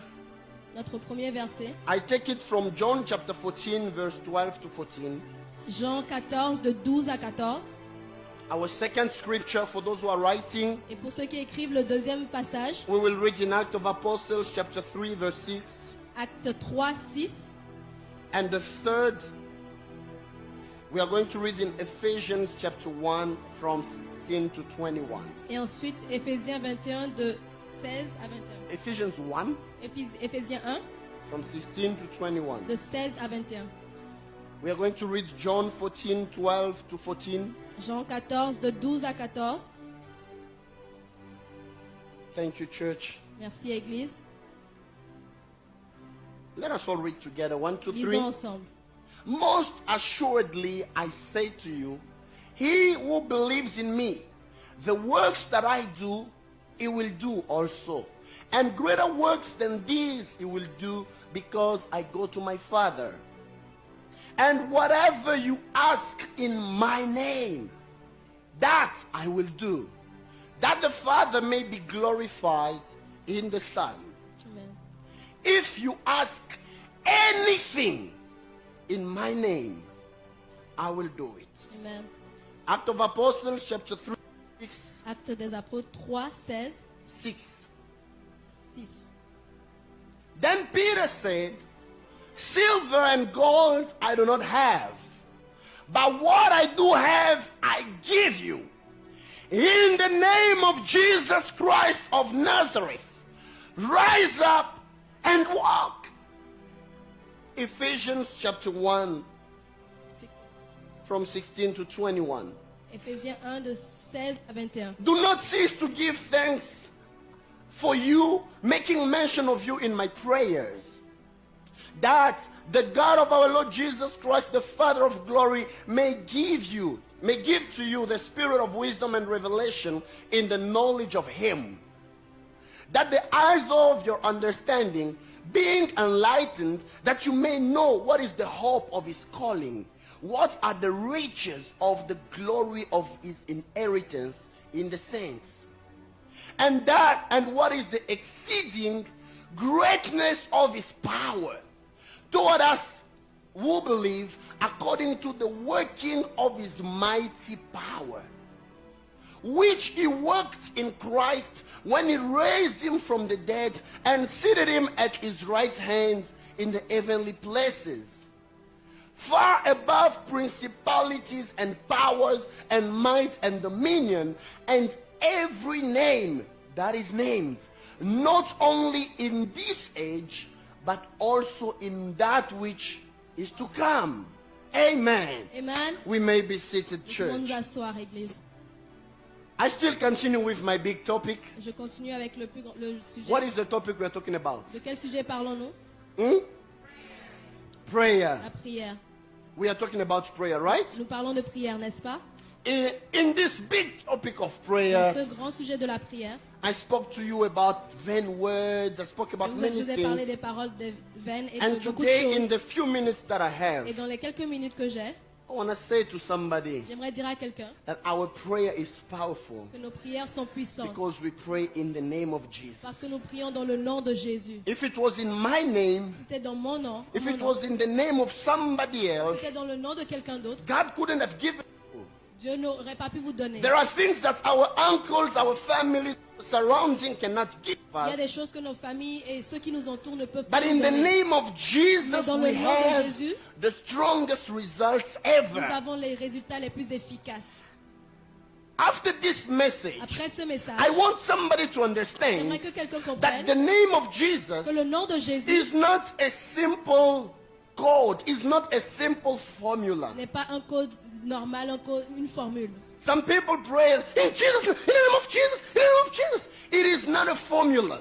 notre premier verset, I take it from John chapter 14, verse 12 to 14. Jean 14, de 12 à 14. Our second scripture, for those who are writing, Et pour ceux qui écrivent le deuxième passage, we will read in Acts of Apostles chapter 3, verse 6. Acte 3, 6. And the third, we are going to read in Ephesians chapter 1 from 16 to 21. Et ensuite, Éphésiens 21, de 16 à 21. Ephesians 1 Éphésiens 1, from 16 to 21. de 16 à 21. We are going to read John 14, 12 to 14. Jean 14, de 12 à 14. Thank you, church. Merci, Église. Let us all read together. 1, 2, 3. Lisons ensemble. Most assuredly, I say to you, he who believes in me, the works that I do, he will do also. And greater works than these he will do, because I go to my Father. And whatever you ask in my name, that I will do, that the Father may be glorified in the Son. Amen. If you ask anything in my name, I will do it. Amen. Act of Apostles chapter 3, 6. Acte des Apôtres 3, 16, 6. 6. Then Peter said, silver and gold I do not have, but what I do have I give you. In the name of Jesus Christ of Nazareth, rise up and walk. Ephesians chapter 1 from 16 to 21. Éphésiens 1, de 16 à 21. Do not cease to give thanks for you, making mention of you in my prayers, that the God of our Lord Jesus Christ, the Father of glory, may give to you the spirit of wisdom and revelation in the knowledge of him, that the eyes of your understanding being enlightened, that you may know what is the hope of his calling, what are the riches of the glory of his inheritance in the saints, and what is the exceeding greatness of his power toward us who believe, according to the working of his mighty power, which he worked in Christ when he raised him from the dead and seated him at his right hand in the heavenly places, far above principalities and powers and might and dominion and every name that is named, not only in this age, but also in that which is to come. Amen. Amen. We may be seated, Nous pouvons church. nous asseoir, Église. I still continue with my big topic. Je continue avec le sujet. What is the topic we are talking about? De quel sujet parlons-nous? Prayer. La prière. We are talking about prayer, right? Nous parlons de prière, n'est-ce pas? In this big topic of Dans prayer, ce grand sujet de la prière, I spoke to you about vain words. I spoke je about vous many ai parlé things. des paroles vaines et And de beaucoup de today, in choses. the few minutes that I have, Et dans les quelques minutes que j'ai, I want to say to somebody j'aimerais dire à quelqu'un that our prayer is powerful que nos prières sont puissantes because we pray in the name of parce Jesus. que nous prions dans le nom de Jésus. If it was in my name, C'était dans mon nom, if mon it nom. was in the name of somebody else, C'était dans le nom de quelqu'un d'autre, God couldn't have given. Dieu n'aurait pas pu vous donner. There are things that our uncles, our families surrounding cannot give Il y a des us. choses que nos familles et ceux qui nous entourent ne peuvent But pas nous in the donner. name of Jesus, Mais dans le we nom de have Jésus, the strongest results nous ever. avons les résultats les plus efficaces. After this message, Après ce message, I want somebody to understand j'aimerais que quelqu'un that comprenne the name of Jesus que le nom de Jésus is not a simple code, is not a simple formula. n'est pas un code normal, une formule. Some people pray in Jesus, in the name of Jesus, in the name of Jesus. It is not a formula.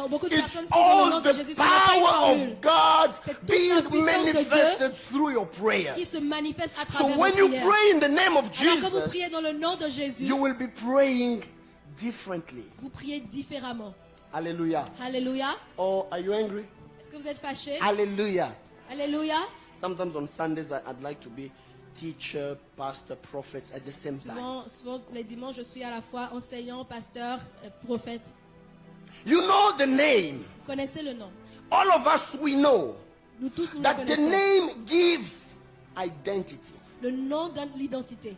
Beaucoup de It's personnes prient dans le all nom de the Jésus, ce n'est pas une power formule of God C'est toute being la puissance de manifested through your prayer. qui se manifeste à So travers vos when you prières. pray in the name of Alors quand vous Jesus, priez dans le nom de Jésus, you will be praying differently. vous priez différemment. Hallelujah. Alléluia. Oh, are you angry? Est-ce que vous êtes fâchés? Hallelujah. Alléluia. Sometimes on Sundays I'd like to be teacher, pastor, prophet at the same time. Souvent, les dimanches, je suis à la fois enseignant, pasteur, prophète. You know the name. Vous connaissez le nom. All of us, we know Nous tous, nous le that the connaissons. name gives identity. Le nom donne l'identité.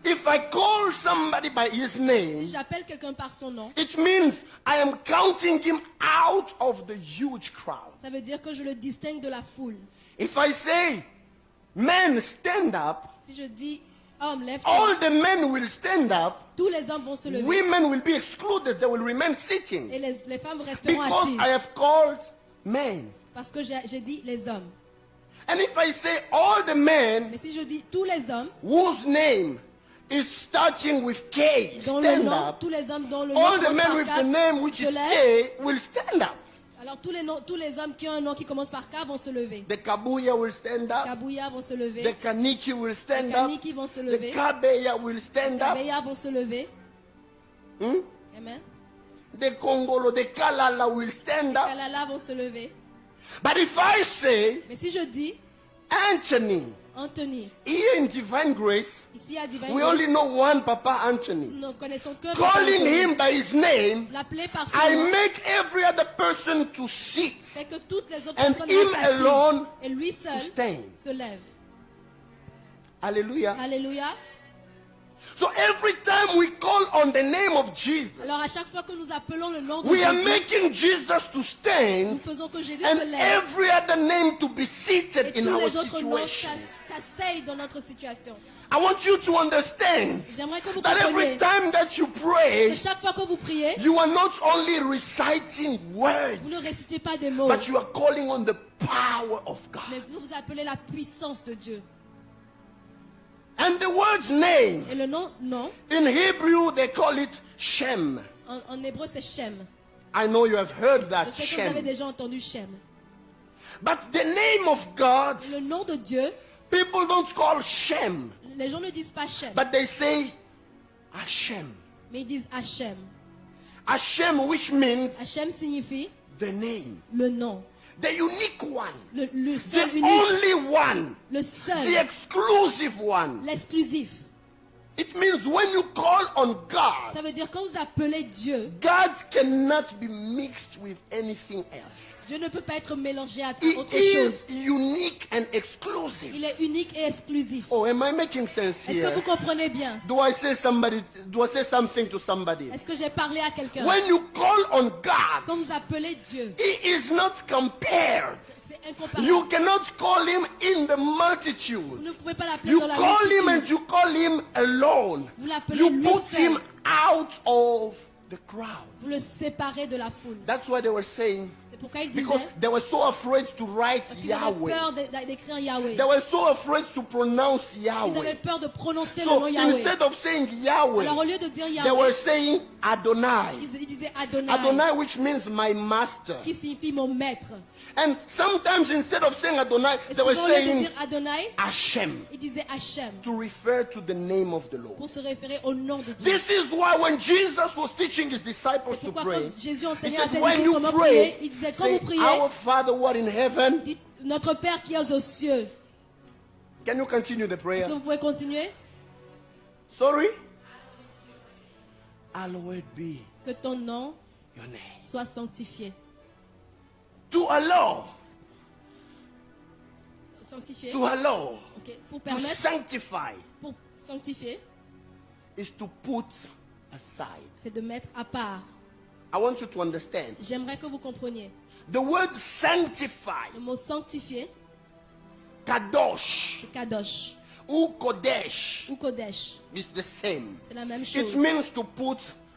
If I call somebody by his Si name, j'appelle quelqu'un par son nom, it means I am counting him out of the huge crowd. ça veut dire que je le distingue de la foule. If I say, men, stand up, Si je dis, homme, lève-toi, all the men will stand up, tous les hommes vont se lever. women will be excluded, they will remain sitting. Et les femmes resteront Because assises. I have called men. Parce que j'ai dit les hommes. And if I say all the men Mais si je dis tous les hommes, whose name is starting with K, dont le stand nom, up, tous les hommes dont le nom all the commence men par with K the name which se is lèvent. K will stand up. Alors tous les hommes qui ont un nom qui commence par K vont se lever. The Kabuya will stand up. Kabouya vont se The lever. Kaniki will Les stand up. Kaniki vont se The lever. Kabeya will stand up. Les vont se lever. Hmm? Amen. The Kongolo, the Kalala will stand up. Kalala vont se lever. But if I say Mais si je dis Anthony, Anthony, here in Divine Grace, ici à Divine we Grace, only know one Papa Anthony. nous ne connaissons que Calling him by his name, l'appeler par son I nom, make every other person to sit, fait que toutes les autres and personnes him restent assises. alone Et lui to seul stand. se lève. Hallelujah. Alléluia. So every time we call on the name of Jesus, Alors à chaque fois que nous appelons le nom de we are Jésus, making Jesus to nous stand faisons que Jésus and se lève. every other name to be Et seated in tous our les autres noms situation. s'asseyent dans notre situation. I want you to understand J'aimerais que vous that every compreniez time that you que pray, chaque fois que vous priez, you are not only reciting words, vous ne récitez pas des mots, but you are calling on the power of mais God. vous appelez la puissance de Dieu. And the word's name, Et le nom, non, in Hebrew they call it Shem. en hébreu c'est Shem. I know you have heard that, Je sais que vous avez Shem. déjà entendu Shem. But the name of God, Le nom de Dieu, people don't call Shem, les gens ne disent pas Shem, but they say Hashem. mais ils disent Hachem. Hashem, which means Hachem signifie the name, le nom, the unique one, le the seul unique, only one, le the seul, exclusive one. l'exclusif. It means when you call on Ça God, veut dire quand vous appelez Dieu, God cannot be mixed with anything else. Dieu ne peut pas être mélangé à He autre chose. is unique and exclusive. Il est unique et exclusif. Oh, am I making sense Est-ce que vous here? comprenez bien? Do I say something to somebody? Est-ce que j'ai parlé à quelqu'un? When you call on Quand God, vous appelez Dieu, He is not compared. c'est est incomparable. You cannot call him in the Vous multitude. ne pouvez pas l'appeler You dans la call him and multitude. you call him alone. Vous l'appelez You lui put seul. him out of the crowd. Vous le séparez de la foule. That's why they were saying, C'est pourquoi il because disait, they were so afraid to write parce qu'ils avaient Yahweh. peur d'écrire Yahweh. They were so afraid to pronounce Ils avaient Yahweh. peur de prononcer le So nom Yahweh. instead of saying Yahweh, Alors au lieu de dire they were Yahweh, saying Adonai. ils disaient Adonai, Adonai, which means my master. qui signifie mon maître. And sometimes instead of saying Adonai, Et they were souvent au lieu de saying dire Adonai, Hashem, ils disaient Hachem, to refer to the name of the Lord. pour se référer au nom de Dieu. This is why when Jesus was teaching his disciples C'est to pourquoi pray, quand Jésus he enseignait à said, ses when disciples you comment prier, pray, il disait quand say, vous priez, Our Father what in heaven. dites notre Père qui est aux cieux. Can you continue the prayer? Est-ce que vous pouvez continuer? Sorry? Hallowed be Que ton nom your name. soit sanctifié. To allow, Sanctifié, to allow, ok, pour to permettre, sanctify pour sanctifier, is to put aside. c'est de mettre à part. I want you to understand. J'aimerais que vous compreniez. The word sanctify, Le mot sanctifié, kadosh, c'est kadosh ou kodesh, ou kodesh. is the same. C'est la même It chose. means to put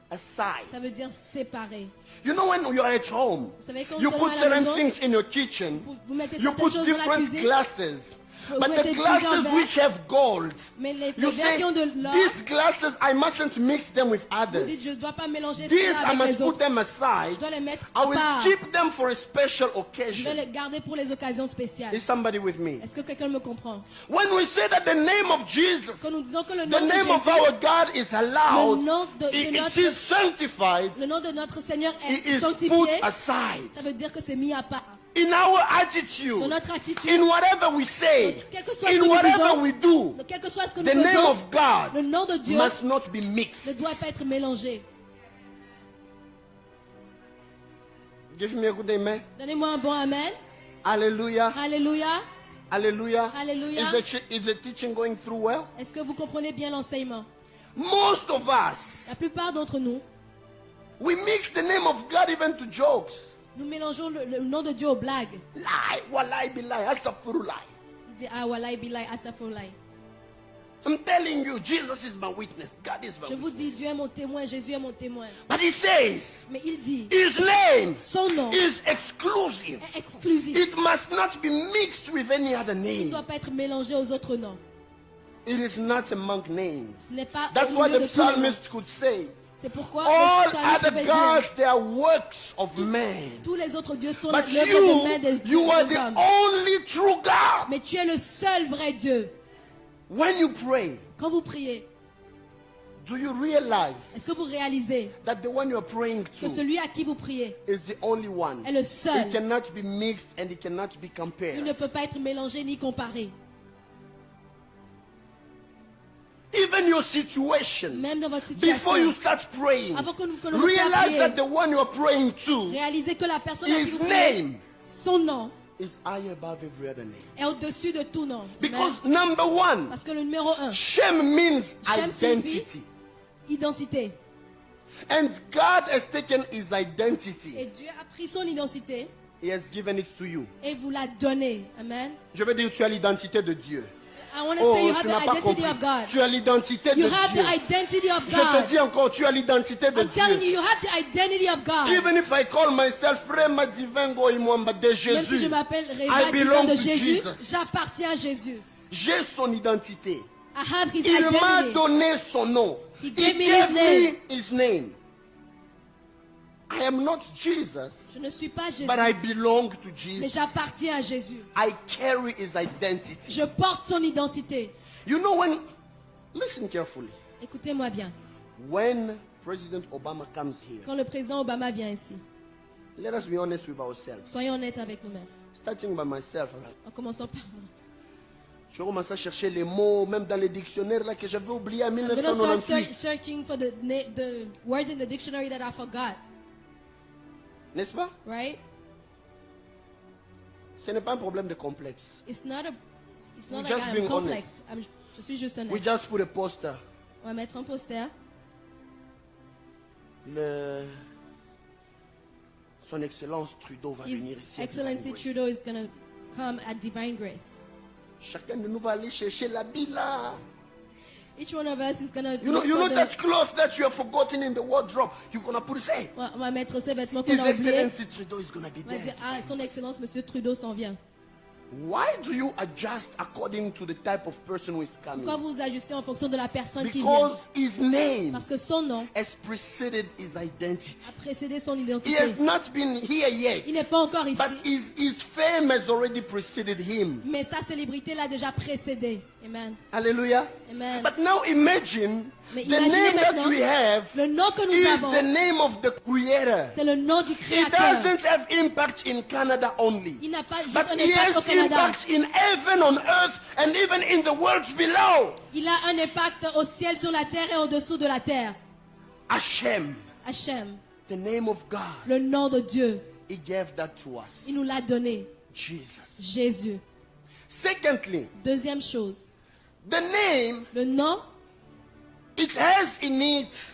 aside. Ça veut dire séparer. You know when you're at home, Vous savez quand you vous put êtes à la certain maison, things in your kitchen. vous mettez You certaines put choses dans la different cuisine, glasses. vous But the mettez plusieurs glasses verres, which have gold, mais les you verres say, qui ont de l'or, these glasses, I mustn't mix them with vous others. dites je ne dois pas mélanger These, cela I avec must les put autres. them Je aside. dois les mettre I à will part. keep them for a special Je vais occasion. les garder pour les occasions spéciales. Is somebody with me? Est-ce que quelqu'un me comprend? When we say that the name of Jesus, Quand nous disons que le the nom de name of Jésus, our God is allowed, le nom de it notre- is sanctified, le nom de notre Seigneur it est is put sanctifié, aside. ça veut dire que c'est mis à part. In our attitude, Dans notre attitude, in whatever we say, quel que soit ce in que nous whatever disons, we do, quel que soit ce que nous the name faisons, of God le nom de Dieu must not be ne mixed. doit pas être mélangé. Give me a good amen. Donnez-moi un bon amen. Hallelujah. Alléluia. Hallelujah. Alléluia. Is the teaching going through well? Est-ce que vous comprenez bien l'enseignement? Most of us, La plupart d'entre nous, we mix the name of God even to jokes. nous mélangeons le nom de Dieu aux blagues. Lie, wallahi billahi, astaghfirullah. On dit, ah, wallahi billahi, astaghfirullah. I'm telling you, Jesus is my witness. God is my Je vous witness. dis, Dieu est mon témoin, Jésus est mon témoin. But he says, Mais il dit, his name son nom is exclusive. est exclusif. It must not be mixed with any other Il ne name. doit pas être mélangé aux autres noms. It is not among names. Ce n'est pas That's au what milieu the de tous les noms. psalmist could say. C'est pourquoi All le psalmiste other peut gods, dire, they are works of man. tous les autres dieux sont But l'œuvre des mains des you are des the hommes. only true God. Mais tu es le seul vrai Dieu. When you pray, Quand vous priez, do you realize est-ce que vous réalisez that the one you are praying que to celui à qui vous priez is the only one? est le seul? It cannot be mixed and it cannot be Il compared. ne peut pas être mélangé ni comparé. Even your situation, Même dans votre before you situation, start praying, avant que nous commencions à realize prier, that the one you are praying to, réalisez que la personne à qui his vous priez, name son nom is high above every other name. est au-dessus de tout nom. Because Amen. number one, Parce que le numéro 1, Shem means Shem signifie identity. identité. And God has taken his Et identity. Dieu a pris son identité He has given it to you. et vous l'a donnée. Amen. Je veux dire, tu as l'identité de Dieu. I want to Oh, say you have tu the n'as pas identity compris. of God. Tu as l'identité You de have Dieu. the identity of Je te God. dis encore, tu as l'identité de I'm telling Dieu. you, you have the identity of God. Even if I call myself Rema Divingo Imwamba de Même si je Jésus, m'appelle I Réva divin belong de to Jésus, Jesus. j'appartiens à Jésus. J'ai son identité. I have his Il m'a identity. donné son nom. He He gave me gave his name. me his name. I am not Jesus, Je ne suis pas Jésus, but I belong to mais Jesus. j'appartiens à Jésus. I carry his identity. Je porte son identité. You know when, listen carefully, Écoutez-moi bien. when President Obama comes here, Quand le président Obama vient ici, let us be honest with ourselves. soyons honnêtes avec nous-mêmes. Starting by myself, En commençant par moi. je commence à chercher les mots, même dans les dictionnaires là que j'avais oublié en I'm going to start 1998. searching for the words in the dictionary that I forgot. N'est-ce pas? Right? Ce n'est pas un problème de complexe. It's not We're like just I'm being complex. Je suis juste We honnête. just put a poster. On va mettre un poster. Son Excellence Trudeau va His venir ici. Excellency Grace. Trudeau is going to come at divine grace. Chacun de nous va aller chercher l'habit là. Each one of us is gonna You know look for that clothes that you have forgotten in the wardrobe. You're gonna put it. Say, on va mettre ces vêtements qu'on His a oubliés. Excellency Trudeau is gonna be On va there. dire, ah, son excellence, Monsieur Trudeau s'en vient. Why do you adjust according to the type of person who is coming? Pourquoi vous vous ajustez en fonction de la personne qui vient? Because his name Parce que son nom has preceded his identity. a précédé son He identité. has not been here yet, Il n'est pas encore ici, but his fame has already preceded him. mais sa célébrité l'a déjà précédé. Amen. Hallelujah. Amen. But now imagine Mais the imaginez name that maintenant, we have le nom que nous is avons, the name of the Creator. c'est le nom du He Créateur. doesn't have impact in Canada only, Il n'a pas juste but un he impact au has Canada. impact in heaven, on earth, and even in the worlds below. Il a un impact au ciel, sur la terre et au-dessous de la terre. Hashem, Hachem, the name of God, le nom de Dieu, He gave that to us. il nous l'a donné. Jesus. Jésus. Secondly, Deuxième chose, the name, le nom, it has in it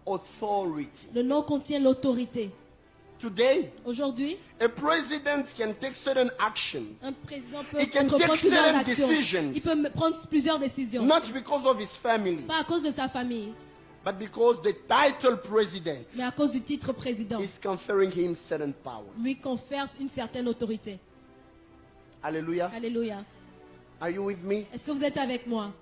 authority. le nom contient l'autorité. Today, Aujourd'hui, a president can take certain actions, un président peut He can entreprendre take plusieurs certain actions. decisions. Il peut prendre plusieurs décisions. not because of his family, Pas à cause de sa famille, but because the title president mais à cause du titre président. is conferring him certain powers. Lui confère une certaine autorité. Hallelujah. Alléluia. Are you with me? Est-ce que vous êtes avec moi?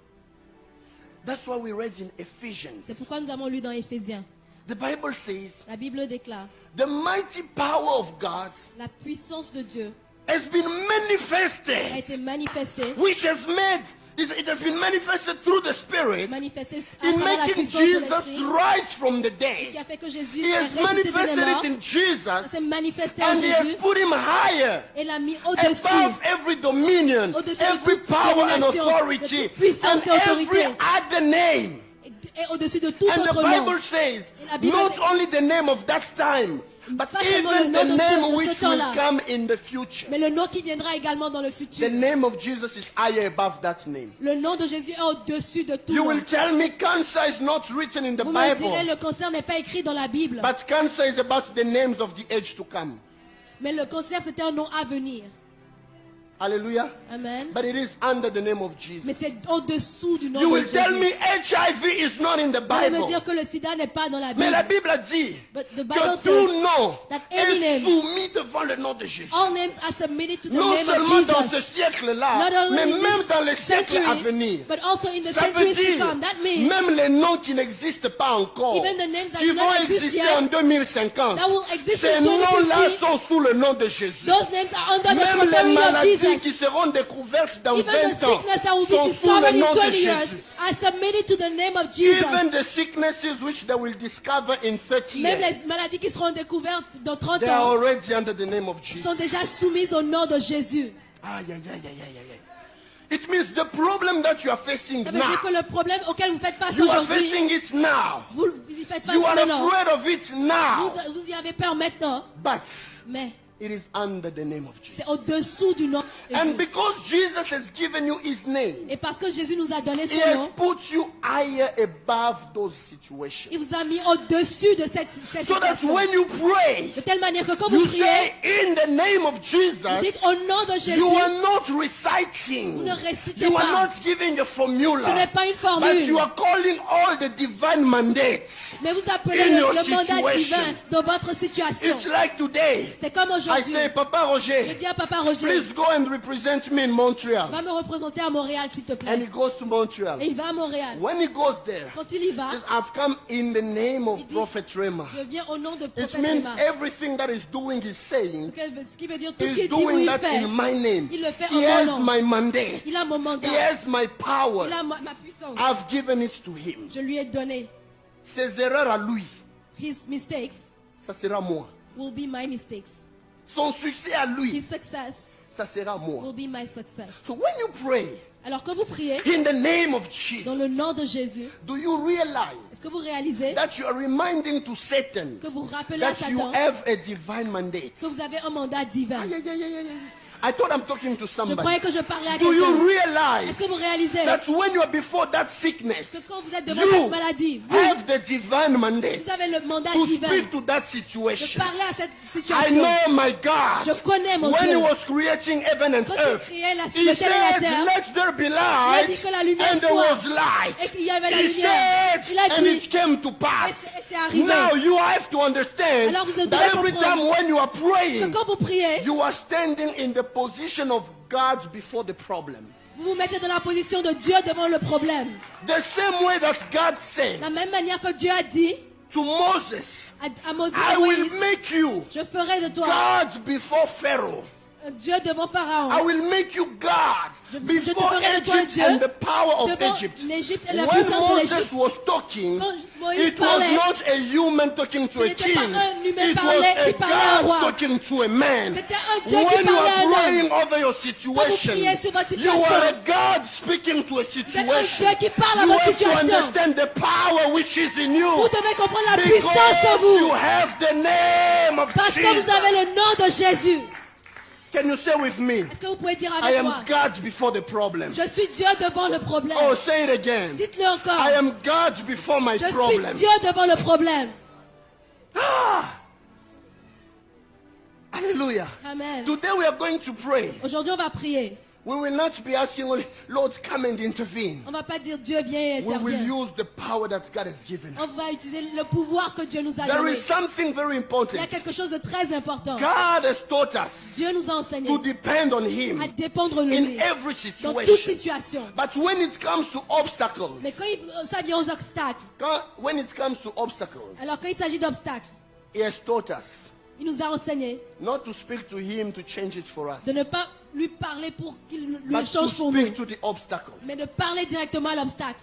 That's why we read in Ephesians. C'est pourquoi nous avons lu dans Éphésiens. The Bible says, La Bible déclare, the mighty power of God la puissance de Dieu has been a manifested, été manifestée, which has made, it has been manifested through the Spirit manifestée à in travers la making puissance de Jesus l'Esprit, rise from the qui dead. a fait que Jésus He est has ressuscité des manifested morts, it in Jesus, s'est manifesté en and He has Jésus put Him higher et l'a mis au-dessus, above every dominion, Au-dessus de every toute power and domination, de authority, toute puissance and et every autorité. other name. et au-dessus de tout And the autre nom. Bible says, Et la Bible not dit- only the name of that time, but Pas seulement le even nom the de name ce which will temps-là. come in the future. Mais le nom qui viendra également dans le The futur. name of Jesus is higher above that name. Le nom de Jésus est au-dessus de tout You nom. will tell me cancer is not written in the Vous me direz, Bible, le cancer n'est pas écrit dans la Bible. but cancer is about the names of the age to come. Mais le cancer, c'était un nom à venir. Hallelujah. Amen. But it is under the name of Mais Jesus. c'est au-dessous du nom You de will tell Jésus. me HIV is not in the Vous allez me Bible. dire que le sida n'est pas dans la Mais la Bible. Bible a dit But the Bible que says tout nom that any est name- soumis devant le nom de Jésus. All names are submitted to the Non name of seulement dans ce Jesus. siècle-là, Not only mais in même this dans les siècles à century, venir. but also in the Ça veut centuries to dire, come. That means même les noms qui n'existent pas encore, Even the names that qui do not vont exist exister yet, en 2050, that will exist ces in 2050, noms-là sont sous le nom de Jésus. those names are under the Même les authority of maladies Jesus. qui seront découvertes dans Even 20 the ans sickness that will be sont sous discovered le in nom de 20 years Jésus. are submitted to the name of Jesus. Even the sicknesses which they will discover in 30 Même years, les maladies qui seront découvertes dans 30 they are ans already under the name of Jesus. sont déjà soumises au nom de Jésus. Aïe, aïe, aïe, aïe, aïe, aïe. It means the problem that you are facing Ça veut now, dire que le problème auquel vous faites face you are aujourd'hui, facing it now. vous y faites face You are maintenant. afraid of it now. Vous y avez peur maintenant, But mais it is under the name of Jesus. c'est au-dessous du nom de And Jésus. because Jesus has given you his name, Et parce que Jésus nous a donné he son has nom, put you higher above those situations. il vous a mis au-dessus de cette So that situation. when you pray, De telle manière que quand vous you priez, say in the name of vous Jesus, dites au nom de Jésus, you are not reciting. vous ne récitez You are pas. not giving a formula. Ce n'est pas une But formule. you are calling all the divine mandates. Mais vous appelez In le your mandat situation. divin dans votre situation. It's like today. C'est comme I aujourd'hui. say, Papa Je Roger, dis à Papa Roger, please go and represent me in Montreal. va me représenter à Montréal s'il te And plaît. he goes to Montreal. Et il va à Montréal. When he goes there, Quand il y va, he says, I've come in the name il of dit, Prophet Rema. je viens au nom de It prophète means Rema. everything that he's doing, he's saying, Ce qui veut dire tout ce he's qu'il dit, oui, doing il that fait. in my name. Il le fait He en mon has nom. my mandate. Il a mon mandat. He has my power. Il a ma puissance. I've given it to him. Je lui ai donné. Ses erreurs à lui, His mistakes ça sera moi. will be my mistakes. Son succès à lui, His success ça sera moi. will be my success. So when you pray Alors que vous priez in the name of dans Jesus, le nom de Jésus, do you realize est-ce que vous réalisez that you are reminding to Satan que vous rappelez à that you Satan have a divine mandate? que vous avez un mandat divin? Aïe, aïe, aïe, aïe, aïe. I thought I'm talking to Je somebody. croyais que je parlais à Do you quelqu'un. realize Est-ce que vous réalisez that when you are before that sickness, que quand vous êtes devant cette you maladie, have the divine mandate vous avez le mandat to divin speak to that de situation? parler à cette I situation? know my God. Je connais mon When he Dieu. was creating heaven and Quand il earth, créait le he ciel et la said, terre, let there be il a light, dit que la lumière and there soit. was light. Et qu'il y avait la He lumière. said, Il a and dit. it came to pass. Et c'est arrivé. Now you have to understand Alors vous devez that every comprendre time when you are Que praying, quand vous priez, you are standing in the position of God before the problem. vous vous mettez dans la position de Dieu devant le problème. The same way that God said La même manière que Dieu a dit to Moses, à Moïse, I will make you je ferai de toi God before Pharaoh. un Dieu devant I Pharaon. will make you God Je te before ferai de toi Egypt Dieu and the power of devant Egypt. l'Égypte et la When puissance de Moses l'Égypte. was talking, Quand Moïse it was parlait, not a human talking to ce a n'était pas king. un humain It qui was parlait à un a roi. God talking to a man. C'était un Dieu When qui you parlait à are un homme. praying over your priez situation, sur votre you situation, are a God speaking to a êtes un situation. Dieu qui parle à You votre have to situation. understand the power which is in you. Vous devez comprendre la puissance en Because you vous. have the name of Parce que vous Jesus. avez le nom de Jésus. Can you say with me? Est-ce que vous pouvez dire I avec am moi? God before the problem. Je suis Dieu devant le problème. Oh, say it again. Dites-le encore. I am God before my Je suis problem. Dieu devant le problème. Hallelujah. Amen. Today we are going to pray. Aujourd'hui, on va prier. We will not be asking, Lord, come and intervene. On va pas dire Dieu viens et We will intervient. use the power that God has given On us. va utiliser le pouvoir que Dieu nous a There donné. is something very Il y a important. quelque chose de très important. God has taught us Dieu nous a enseigné to depend on Him à dépendre de in lui every dans toute situation. situation. But when it comes to obstacles, Mais quand ça vient aux obstacles, when it comes to obstacles, alors quand il s'agit d'obstacles, He has taught us il nous a enseigné not to speak to Him to change it for us, de ne pas lui parler pour qu'il lui but to change pour nous, speak to the obstacle. mais de parler directement à l'obstacle.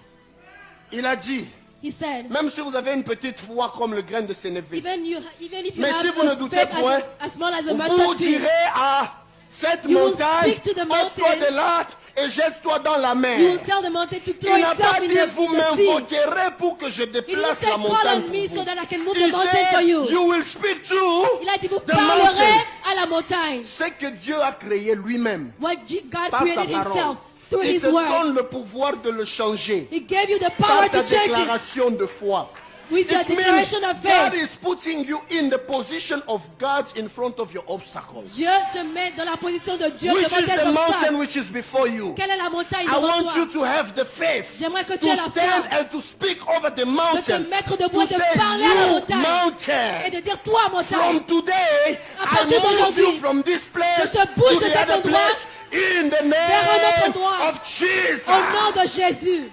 Il a dit, He said, même si vous avez une petite foi comme le grain de sénévé, even if you mais si have vous ne a doutez faith point, as small as a vous mustard seed, direz à cette You will montagne, speak to the offre-toi mountain. de l'arc et jette-toi dans la mer. you will tell the mountain to throw Il n'a itself pas in dit, vous the sea. m'invoquerez pour que je He didn't déplace say la call montagne on pour me vous. so that I can move Il the mountain for said, you. you will speak to Il a dit vous the parlerez mountain. à la montagne. Ce que Dieu a créé lui-même What God par sa created parole. himself through Il his te word. donne le pouvoir de le changer He gave you the par power ta to change it déclaration de foi. with your It means declaration of God faith. is putting you in the position of God in front of your obstacles. Dieu te met dans la position de Dieu Which devant is tes the mountain obstacles. which is before you. Quelle est la montagne I devant want you toi? to have the faith J'aimerais que tu to aies la stand foi and to speak over the de te mountain. mettre debout et To de say, parler à la you montagne et mountain, de dire toi montagne. from today, À I partir move you d'aujourd'hui, from this place je te bouge to de the cet other endroit place in the vers un autre name endroit. of Jesus. Au nom de Jésus.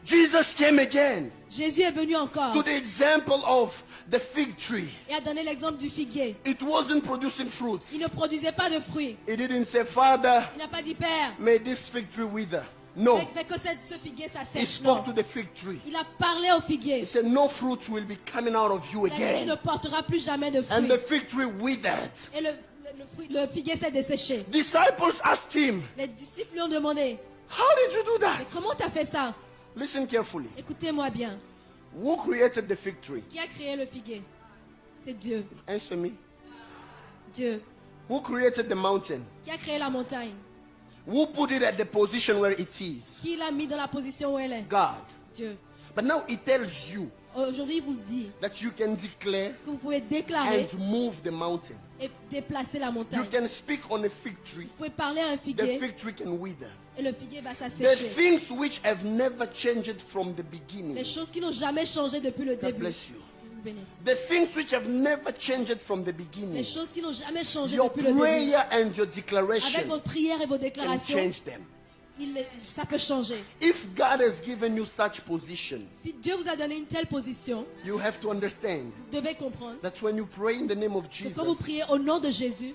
Jesus came again Jésus est venu encore to the example of the fig tree. et a donné l'exemple du figuier. It wasn't producing fruits. Il ne produisait pas de fruits. He didn't say, Father, Il n'a pas dit Père, may this fig tree wither. No. fais que ce figuier He s'assèche. Non. spoke to the fig tree. Il a parlé au He figuier. said, no fruit will be coming out of you Il a dit tu ne again. porteras plus jamais de And fruits. the fig tree withered. Et le figuier s'est desséché. Disciples asked him, Les disciples lui ont demandé, how did you do mais that? comment tu as fait ça? Listen carefully. Écoutez-moi bien. Who created the fig tree? Qui a créé le figuier? C'est Dieu. Answer me. Dieu. Who created the mountain? Qui a créé la montagne? Who put it at the position where it is? Qui l'a mis dans la position où elle est? God. Dieu. But now it tells you Aujourd'hui, il vous dit that you can declare que vous pouvez déclarer and move the mountain. et déplacer la You montagne. can speak on a fig tree. Vous pouvez parler à un The figuier fig tree can wither. et le figuier va The s'assécher. things which have never changed from the beginning. Les choses qui n'ont jamais changé depuis le God début. bless you. Dieu vous bénisse. The things which have never changed from the Les beginning. choses qui n'ont jamais changé Your depuis le début. prayer and your Avec declaration vos prières et vos can déclarations, change them. ça peut changer. If God has given you such position, Si Dieu vous a donné une telle position, you have to understand vous devez comprendre that when you pray in the name of que Jesus, quand vous priez au nom de Jésus,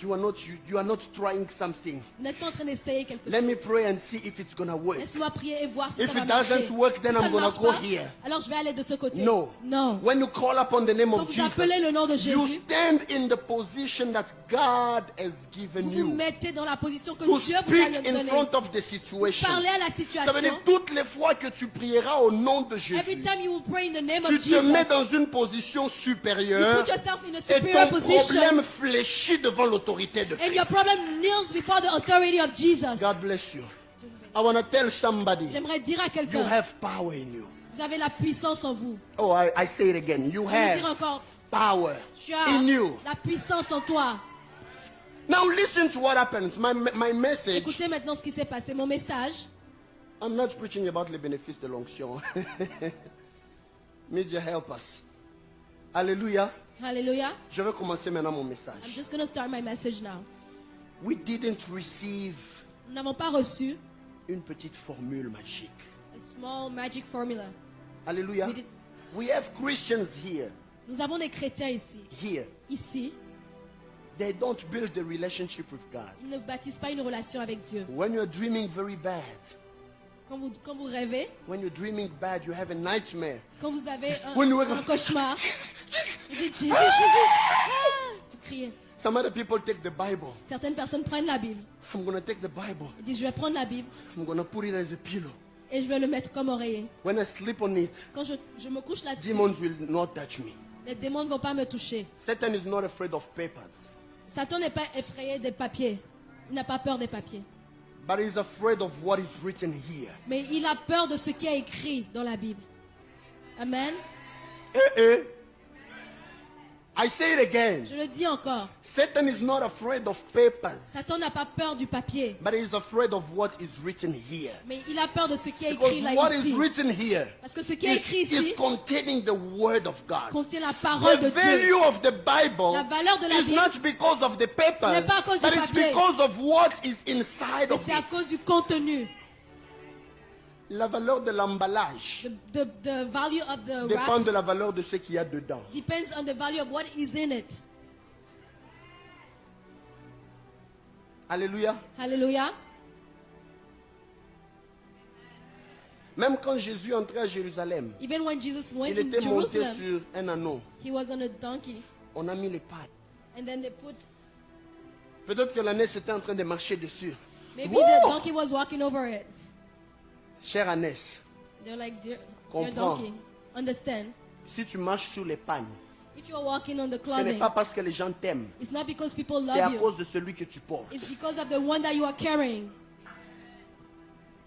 you are not trying something. vous n'êtes pas en train d'essayer quelque Let chose. me pray and see if it's gonna work. Laisse-moi prier et voir si If ça va it marcher. doesn't work, then Si ça I'm ne gonna marche go pas, here. alors je vais aller de ce côté. No. Non. When you call upon the name Quand of vous Jesus, appelez le nom de you Jésus, stand in the position that God has given vous vous you mettez dans la position que to Dieu vous speak a in donnée. front of the situation. Parlez à la Ça veut situation. dire toutes les fois que tu prieras au nom de Jésus, Every time you will pray in the name tu of te mets Jesus, dans une position you supérieure put yourself in a et superior ton position problème fléchit devant and l'autorité de And Christ. your problem kneels before the authority of Jesus. God bless you. I want to tell somebody, J'aimerais dire à you quelqu'un, have power in you. vous avez la puissance en vous. Oh, I say it again. You Je vais dire have encore, power tu as in you. la puissance en toi. Now listen to what happens. My message, Écoutez maintenant ce qui s'est passé. Mon message, I'm not preaching about les bénéfices de l'onction. Media help us. Alléluia. hallelujah. Je vais commencer maintenant mon I'm message. just going to start my message now. We didn't receive Nous n'avons pas reçu une petite formule magique. a small magic formula. Alléluia. We did- We have Christians here. Nous avons des chrétiens ici. Here. Ici, They don't build a relationship with God. ils ne bâtissent pas une relation avec Dieu. When you're dreaming very bad, Quand vous rêvez, when you're dreaming bad, you have a nightmare. quand vous avez When you un cauchemar, vous dites Jésus, Jésus. Ah, vous criez. Some other people take the Bible. Certaines personnes prennent la Bible. I'm going to take the Bible. Ils disent, je vais prendre la Bible I'm going to put it as a pillow. et je vais le mettre comme oreiller. When I sleep on it, Quand je me couche là-dessus, demons will not touch me. les démons ne vont pas me toucher. Satan is not afraid of papers, Satan n'est pas effrayé des papiers. Il n'a pas peur des papiers. but he's afraid of what is written here. Mais il a peur de ce qui est écrit dans la Bible. Amen. I say it again. Je le dis encore. Satan is not afraid of papers, Satan n'a pas peur du papier. but he's afraid of what is written here. Mais il a peur de ce qui est Because écrit là what ici. is written here Parce que ce qui est écrit is ici containing the word of God. contient la parole de The value Dieu. of the Bible La valeur de la is Bible, not because of the papers, n'est pas à cause du but it's papier. because of what is inside mais of c'est à it. cause du contenu. La valeur de l'emballage The value of the dépend wrap de la valeur de ce qu'il y a dedans. depends on the value of what is in it. Alléluia. Hallelujah. Même quand Jésus entrait à Jérusalem, Even when Jesus went il in était monté Jerusalem, sur un anneau. he was on a donkey. On a mis les pattes. And then they put, Peut-être que l'ânesse était en train de marcher dessus. maybe Woo! the donkey was walking over it. Chère ânesse, They're like, dear Comprends. donkey, understand? si tu marches sur les pannes, If you are walking on the ce n'est clothing, pas parce que les gens t'aiment, it's not because people c'est à love you. cause de celui que tu portes. It's because of the one that you are carrying.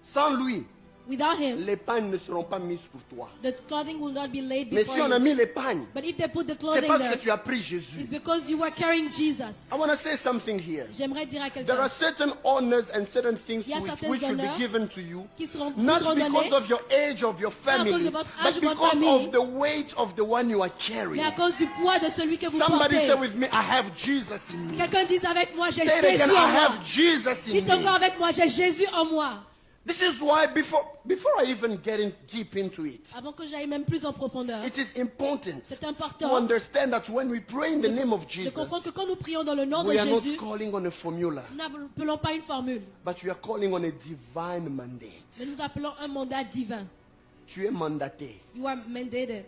Sans lui, Without him, les pannes ne seront pas mises pour toi. the clothing will not be laid Mais before si on a you. mis les pannes, But if they put the c'est clothing parce there, que tu as pris it's Jésus. because you were carrying Jesus. I want to say something here. J'aimerais dire à There quelqu'un are certain honors and certain things Il y a which certains will be honneurs given to you, qui seront not donnés, because of your age of your à cause family, de votre âge but ou votre because famille, of the weight of the one you are carrying. mais à cause du poids de celui que vous Somebody portez. say with me, I have Jesus in me. Quelqu'un dise avec moi, j'ai Say it again, Jésus en I moi. have Jesus in Dites encore me. avec moi, j'ai Jésus en moi. This is why before I even get in deep into it, Avant que j'aille même plus en profondeur, it is important c'est to important understand that when we pray in the name of de Jesus, comprendre que quand nous prions dans le nom de we are not Jésus, calling on a formula, nous n'appelons pas une formule, but we are calling on a divine mandate. mais nous appelons un mandat divin. Tu es mandaté. You are mandated.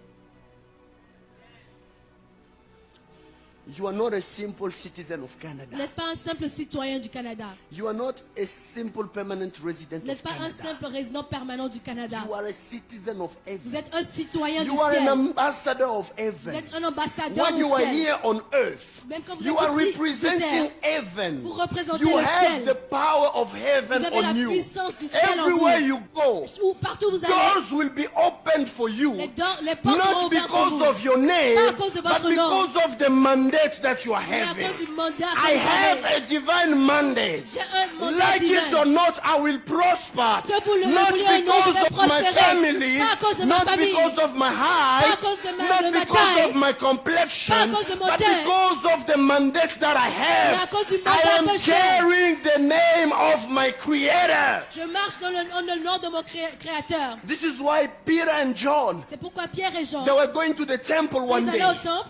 You are not a simple citizen of Vous Canada. n'êtes pas un simple citoyen du Canada. You are not a simple permanent resident Vous n'êtes of pas un Canada. simple résident permanent du Canada. You are a citizen of Vous heaven. êtes un citoyen du You are an ciel. ambassador of Vous heaven. êtes un ambassadeur When du you are ciel. here on earth, Même quand vous you êtes are ici, sur representing terre, heaven. vous représentez You le have ciel. the power of heaven Vous avez la on you. puissance du ciel en Everywhere vous. you go, Où partout où vous allez, doors will be opened for you. les portes seront Not ouvertes pour because vous. of your name, Pas à cause de but votre nom. because of the mandate that you are Mais à having. cause du mandat I que vous have avez. a divine mandate. J'ai un mandat Like it or divin. not, I will prosper. Que vous le Not vouliez ou non, je because vais of my prospérer. family, Pas à cause de ma not famille. because of my height, Pas à cause de ma not because taille. of my complexion, Pas à cause de mon but teint. because of the mandate that I Mais à have. cause du I mandat am que j'ai. carrying the name of my Creator. Je marche dans le nom de mon Créateur. This is why Peter and John, C'est pourquoi Pierre et Jean, they were going to the temple quand one ils allaient day. au temple,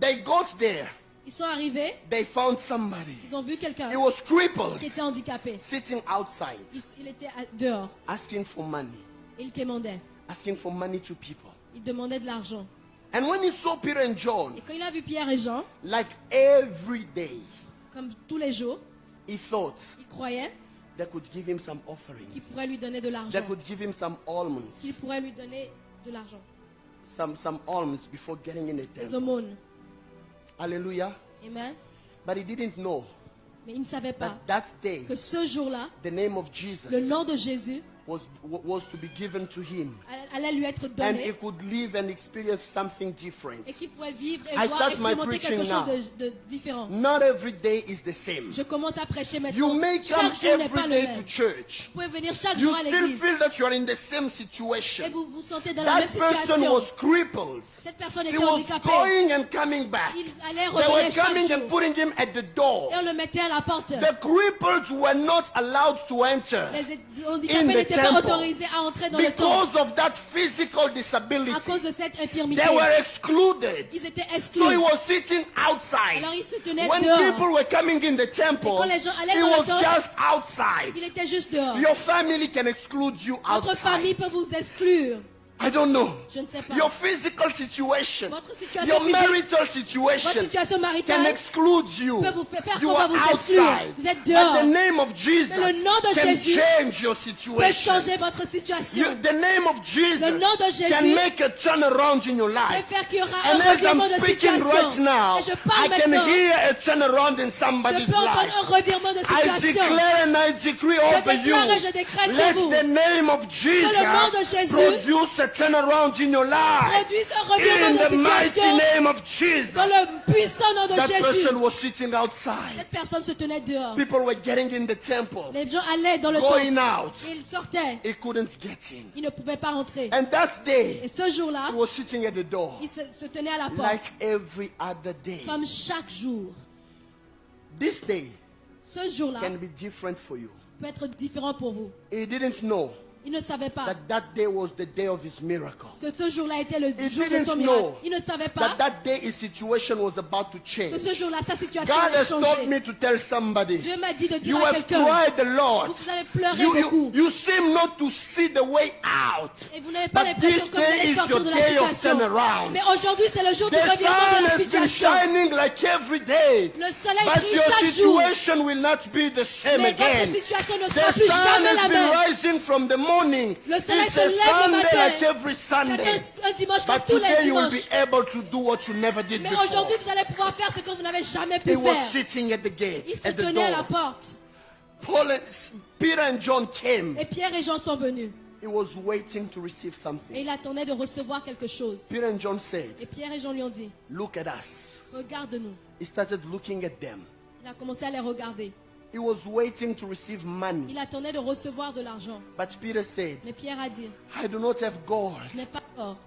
They got there. ils sont arrivés, They found somebody. ils ont vu quelqu'un He was crippled, qui était handicapé. sitting outside, Il était dehors asking for money, et il quémandait. asking for money to people. Il demandait de l'argent. And when he saw Peter and John, Et quand il a vu Pierre et Jean, like every day, comme tous les jours, he thought il croyait they could give him some qu'il offerings. pourrait lui donner de They l'argent. could give him some almonds, Qu'il pourrait lui donner de l'argent. some almonds before getting in the Des temple. aumônes. Hallelujah. Amen. But he didn't know Mais il ne savait pas that day, que ce jour-là, the name of Jesus le nom de Jésus was to be given to him. allait lui être And donné he could live and experience something different. et qu'il pourrait vivre et I voir start my expérimenter quelque preaching chose de différent. Not every day is the same. Je commence à prêcher You maintenant. may come Chaque jour n'est pas every le day même. to church. Vous pouvez venir chaque You jour à still l'église feel that you are in the same et situation. vous vous sentez dans la même That person situation. was crippled. Cette personne He était was handicapée. going and coming back. Il allait They were revenir chaque coming and jour putting him at the door. et on le mettait à la porte. The cripples were not allowed to enter Les in handicapés the n'étaient pas temple autorisés à entrer dans le temple because of that physical à disability. cause de cette infirmité. They were excluded. Ils étaient So he exclus. was sitting outside. Alors il se tenait When dehors. people were coming in the temple, quand les gens allaient he dans le was temple, just outside. Il était juste dehors. Your family can exclude you Votre famille outside. peut vous exclure. I don't know. Je ne sais pas. Your physical situation, Votre situation your physique, marital votre situation situation can maritale exclude you. peut vous faire You qu'on va are vous exclure. outside. Vous êtes But dehors. the name of Jesus Mais le nom de can Jésus change your peut situation. changer votre situation. The name of Jesus Le nom de Jésus can make a turnaround in your peut life. faire qu'il y aura And un as I'm revirement de speaking situation. right now, Et je parle I can maintenant. hear a turnaround in Je somebody's peux entendre life. un revirement de I situation. declare and I decree over you. déclare et je décrète Let sur vous. the name of Jesus le nom de Jésus produce a turnaround in your life. Produise un revirement In de the mighty situation name of Jesus. dans le puissant nom de That Jésus. person was sitting outside. Cette personne se tenait dehors. People were getting in the temple, Les gens allaient dans le going temple. out. Et ils sortaient. He couldn't get in. Ils ne pouvaient pas rentrer. And that day, Et ce jour-là, he was sitting at the door il se tenait à la porte. like every other day. Comme chaque jour. This day Ce jour-là can be different for you. peut être différent pour vous. He didn't know Il ne savait pas that day was the day of his miracle. que ce jour-là était le He jour de son didn't miracle. know Il ne savait pas that day his situation was about to change. que ce jour-là, sa situation God allait has told changer. me to tell somebody, Dieu m'a dit de dire you à have quelqu'un, tried the Lord. vous avez pleuré beaucoup. You seem not to see the way out. Et vous n'avez pas But l'impression this que vous allez day is sortir your de la day of situation. turnaround. Mais aujourd'hui, c'est le jour du The revirement sun de la has been situation. shining like every day. Le soleil But brille your chaque jour. situation will not be the same Mais again. votre situation ne The sera plus sun jamais la has been même. rising from the morning. Le soleil It's se a lève le Sunday matin. like every Sunday. C'est un dimanche comme But tous les today you will dimanches. be able to do what you never did Mais before. aujourd'hui, vous allez pouvoir faire ce que vous n'avez jamais pu He was faire. sitting at the gate, Il se at the tenait à la door. porte. Peter and John came. Et Pierre et Jean sont venus. He was waiting to receive Et something. il attendait de recevoir quelque chose. Peter and John said, Et Pierre et Jean lui ont dit, look at us. regarde-nous. He started looking at them. Il a commencé à les regarder. He was waiting to receive money. Il attendait de recevoir de l'argent. But Peter said, Mais Pierre a dit, I do not have gold. je n'ai pas d'or,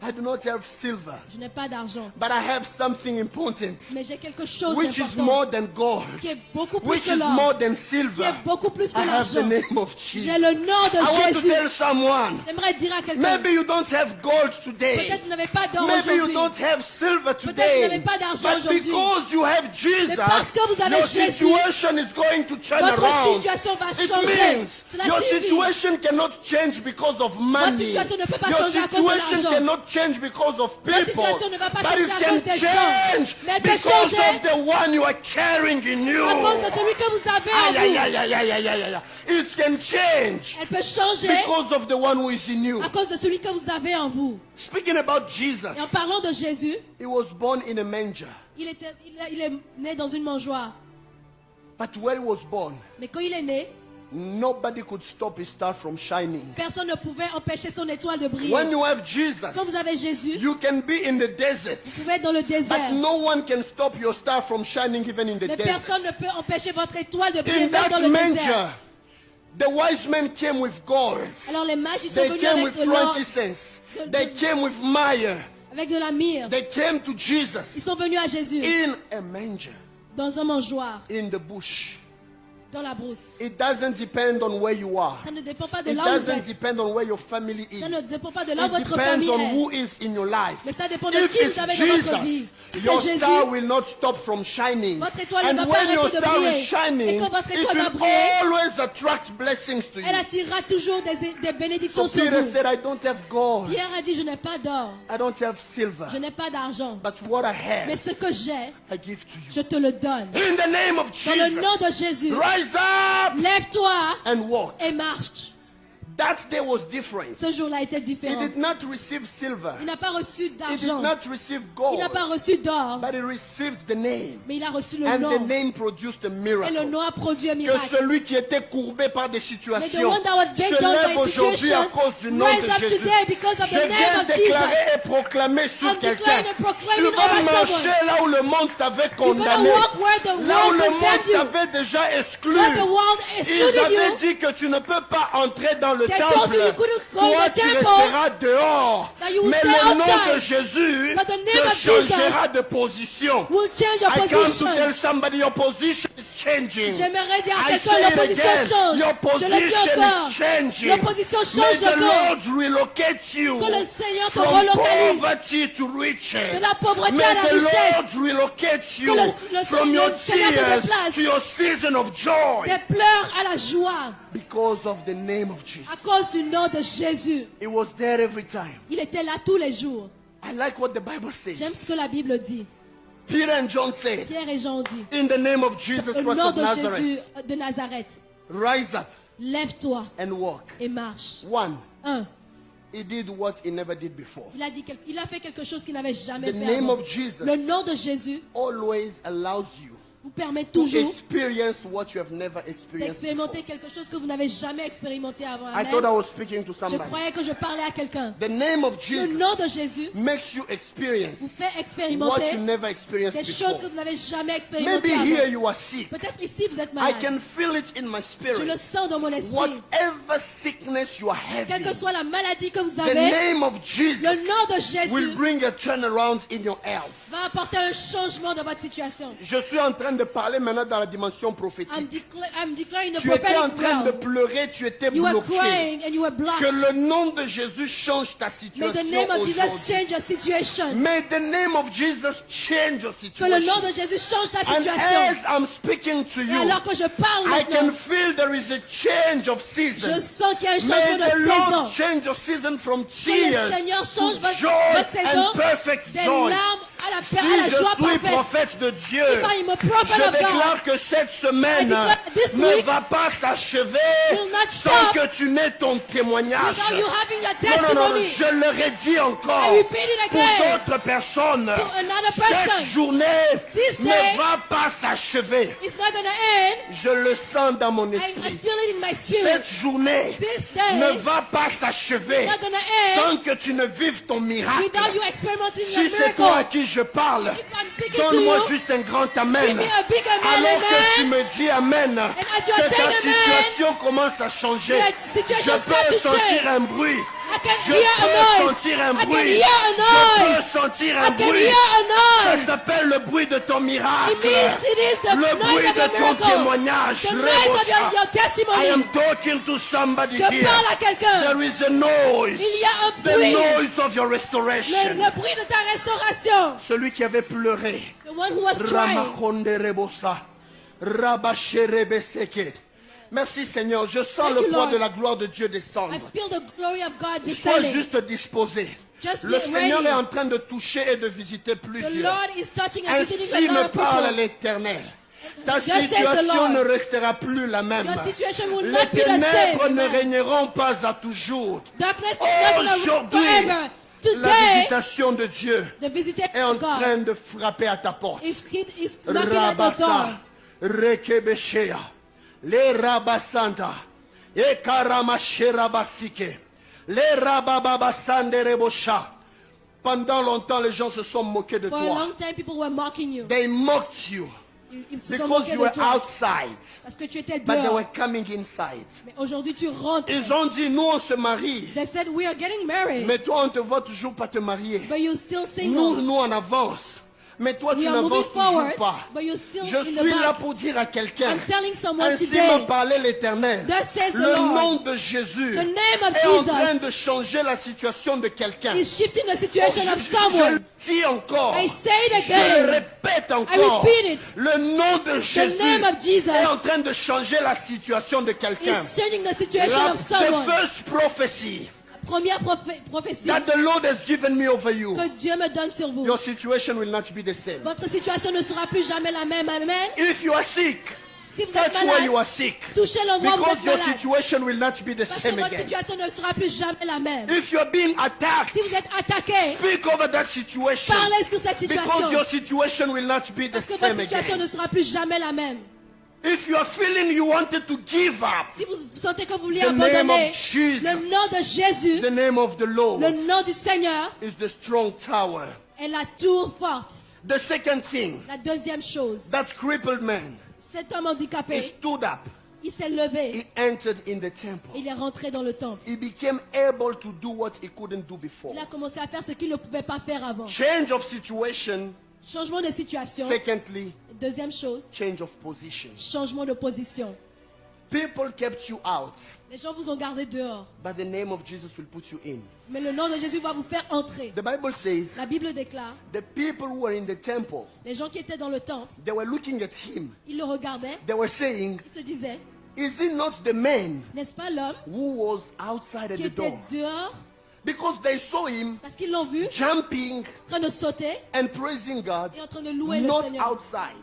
I do not have silver. je n'ai pas d'argent. But I have something important, Mais j'ai quelque chose which is d'important more than gold, qui est beaucoup plus which que is l'or, more than qui silver. est beaucoup plus que I have the l'argent. name of Jesus. J'ai le nom de I want to Jésus. tell someone, J'aimerais dire à quelqu'un, maybe you don't have gold today. peut-être vous n'avez pas d'or Maybe you aujourd'hui. don't have silver Peut-être vous today. n'avez pas d'argent But aujourd'hui. because you have Jesus, parce que vous avez your Jésus, situation is going to turn votre around. situation va It changer. means Cela your signifie, situation cannot change because of money. situation ne peut pas Your changer à cause de situation l'argent. cannot change because of Votre people. situation ne va pas But changer it à can cause des gens. change Mais elle peut because changer of the one you are carrying in you. à cause de celui que vous avez en Ay, vous. ay, ay, ay, ay, ay, ay, ay. It can change Elle peut changer because of the one who is in you. à cause de celui que vous avez en vous. Speaking about Jesus, Et en parlant de Jésus, he was born in a manger. il est né dans une mangeoire. But when he was born, Mais quand il est né, nobody could stop his star from shining. personne ne pouvait empêcher son étoile de briller. When you have Jesus, Quand vous avez Jésus, you can be in the desert, vous pouvez être dans le désert. but no one can stop your star from shining even in the Mais desert. personne ne peut empêcher votre étoile de briller In même dans that le manger, désert. the wise men came with gold. Alors les mages, ils sont They venus came avec with de l'or, frankincense. They came with myrrh. avec de la myrrhe. They came to Ils Jesus sont venus à Jésus in a manger, dans un mangeoir, in the bush. dans la brousse. It doesn't depend on where you are. Ça ne dépend pas de It là où vous doesn't êtes. depend on where your family is. Ça ne dépend pas de là où It votre depends famille on est. who is in your life. Mais ça dépend de If qui vous it's avez dans votre vie. Jesus, Si your c'est star Jésus, will not stop from shining. votre étoile ne And va pas when your arrêter de star is briller. Et shining, quand votre it étoile va will briller, always attract blessings to elle you. attirera toujours des bénédictions So sur Peter vous. said, I don't have gold. Pierre a dit, je n'ai pas d'or, I don't have silver. je n'ai pas d'argent. But what I Mais have, ce que j'ai, I give to you. je te le donne. In the name of Dans le nom Jesus, de Jésus, rise up lève-toi and walk. et marche. That day was different. Ce jour-là était He différent. did not receive silver. Il n'a pas reçu He did d'argent. not receive Il gold. n'a pas reçu d'or. But he received the name. Mais il a reçu le And the nom. name produced a Et le miracle. nom a produit un Que miracle. celui qui était courbé par des Mais the situations one that was se bent down lève by aujourd'hui à situations cause du nom rise de up Jésus. today because of Je the name viens of déclarer Jesus. et proclamer sur I'm quelqu'un. declaring and Tu proclaiming vas over marcher someone. là où le monde t'avait You're condamné. gonna walk where the Là où world le monde condemned you. t'avait déjà exclu. Where the world Ils excluded avaient you. dit que tu ne peux pas entrer dans le They told you you temple. couldn't go in Toi, the tu temple. resteras dehors. That you will Mais stay le nom outside. de Jésus But the name te of Jesus changera de position. will change your I come to position. tell somebody your position is changing. J'aimerais dire à I quelqu'un, say it l'opposition again. change. Your Je le dis position encore. is changing. L'opposition May change the encore. Lord relocate you Que le Seigneur te from relocalise. poverty to riches. De la pauvreté May à la the richesse. Lord relocate you Que le from your Seigneur te tears déplace. to your season of joy Des pleurs à la joie. because of the name of Jesus. À cause du nom de Jésus. It was there every time. Il était là tous les jours. I like what the Bible says. J'aime ce que la Bible dit. Peter and John said, Pierre et Jean ont dit. in the name of Jesus Au Christ nom of de Nazareth, Jésus de Nazareth. rise up Lève-toi and walk. et marche. One, 1. he did what he never did before. Il a fait quelque chose qu'il n'avait jamais The fait name avant. of Jesus Le nom de Jésus always allows you vous permet to toujours experience what you have never experienced d'expérimenter before. quelque chose que vous n'avez jamais expérimenté avant. I Amen. thought I was speaking to Je somebody. croyais que je parlais à quelqu'un. The name of Le Jesus nom de Jésus makes you experience vous fait what expérimenter you never experienced des choses que before. vous n'avez jamais Maybe expérimentées here avant. you are sick. Peut-être qu'ici vous êtes I malade. can feel it in my Je le spirit. sens dans mon esprit. Whatever sickness you are Quelle que having, soit la maladie que vous the avez, name of le Jesus nom de Jésus will bring a turnaround in your health. va apporter un changement dans votre situation. Je suis en train de parler maintenant dans la dimension I'm prophétique. declaring the Tu étais en prophetic train de realm. pleurer, tu étais You were bloqué. crying and you were blocked. Que le nom de Jésus change ta May situation the name of Jesus aujourd'hui. change your situation. May the name of Jesus change your Que le nom situation. de Jésus change ta And situation. as I'm speaking to Et you, alors que je parle I can maintenant, feel there is a change of je season. sens qu'il y a un May changement de the saison. Lord change your season from Que le tears Seigneur change to votre joy saison and perfect des joy. larmes à la Si joie je suis parfaite. prophète de Dieu, If I am a prophet je of God, déclare que cette semaine I declare this ne week va pas s'achever will not sans stop que tu n'aies ton témoignage. without you having your Non, non, non, testimony. je le redis encore. I repeat it Pour again. d'autres personnes, To another cette person. journée This ne day va pas s'achever. It's not going to end. Je le sens dans mon I esprit. feel it in my spirit. Cette journée This day ne va pas s'achever not gonna end sans que tu ne vives ton miracle. without you experimenting Si your c'est toi à miracle. qui je parle, If I'm speaking to donne-moi you, juste un grand give amen. me a big amen, Alors que tu amen. me dis amen, as you que are ta saying amen, situation commence à changer. your situation Je start peux to change. sentir un bruit. I can Je hear a peux noise. sentir un I can bruit. hear a Je noise. peux sentir I un can bruit. hear a Ça noise. s'appelle le bruit de ton It miracle. means it is the Le noise bruit of de your ton miracle. témoignage. The noise of your I testimony. am talking to somebody Je here. parle à quelqu'un. There is a noise. Il y a un The bruit. noise of your restoration. Le bruit de ta restauration. Celui qui avait pleuré. The one who was crying. Ramakonde rebosa. Rabasherebeseke. Merci Seigneur, je sens Thank le you, poids Lord. de la gloire de Dieu descendre. I feel the glory of God Sois descending. juste disposé. Just Le be Seigneur ready. est en train de toucher et de visiter The plusieurs. Lord is touching and visiting a Ainsi lot me of parle people. l'Éternel. Ta Thus says the situation Lord. ne restera plus la même. Your situation will Les not be the ténèbres same. ne Amen. régneront pas à toujours. Darkness is not going to Aujourd'hui, forever. la Today, visitation de Dieu the visitation est en of God train de frapper à ta porte. is knocking at the door. Rabasa, Rekebeshea, les Rabasanta, et Karamasherabasike, les Rabababasande Rebosha. Pendant longtemps, les gens se sont moqués de For a toi. long time, people were mocking you. They mocked you Ils se sont because moqués you de were toi. outside, Parce que tu étais but they dehors. were coming inside. Mais aujourd'hui, tu rentres. Ils ont dit, nous on se marie, They said, we are getting married. mais toi on te voit toujours pas te marier. But you're still Nous, single. nous on avance, mais toi tu We are moving n'avances toujours forward, pas. but you're still Je in the suis là back. pour dire à quelqu'un, I'm telling someone ainsi today, m'a parlé l'Éternel. Thus says the Le Lord. nom de Jésus The name of est en Jesus train de changer la situation de quelqu'un. is shifting the situation of Je le someone. dis encore, I say it je le again. répète I encore, repeat it. le nom de Jésus name of Jesus est en train de changer la situation de quelqu'un. It's changing the situation La of someone. first prophecy Première prophétie that the Lord has given me over you, que Dieu me donne sur vous. your situation will not be the same. Votre situation ne sera plus jamais la même. Amen. If you are sick, Si vous êtes touch where you malade, are sick. touchez l'endroit où vous Because êtes your malade. situation will not be the Parce que same votre again. situation ne sera plus jamais la même. If you're being attacked, Si vous êtes attaqué, speak over that situation. parlez sur cette Because situation. your situation will not be the Parce que same votre situation again. ne sera plus jamais la même. If you are feeling you wanted to give up, Si vous sentez que vous voulez the name abandonner, of Jesus, le nom de Jésus, the name of the Lord, le nom du Seigneur is the strong tower. est la tour forte. The second thing, La deuxième chose, that crippled man, cet homme he handicapé, stood up. il s'est levé, He entered in the temple. il est rentré dans le temple. He became able to do what he couldn't do before. Il a commencé à faire ce qu'il ne pouvait pas faire avant. Change of situation. Changement de situation. Secondly, Deuxième chose, change of position. changement de position. People kept you out, Les gens vous ont gardé dehors, but the name of Jesus will put you in. mais le nom de Jésus va vous faire entrer. The Bible says La Bible déclare, the people who were in the temple, les gens qui étaient dans le temple, they were looking at him. ils le regardaient, They were saying, ils se disaient, is he not the man n'est-ce pas l'homme who was outside at qui the était door? dehors Because they saw him parce qu'ils l'ont vu jumping en train de sauter and praising God, et en train de louer le not Seigneur. outside,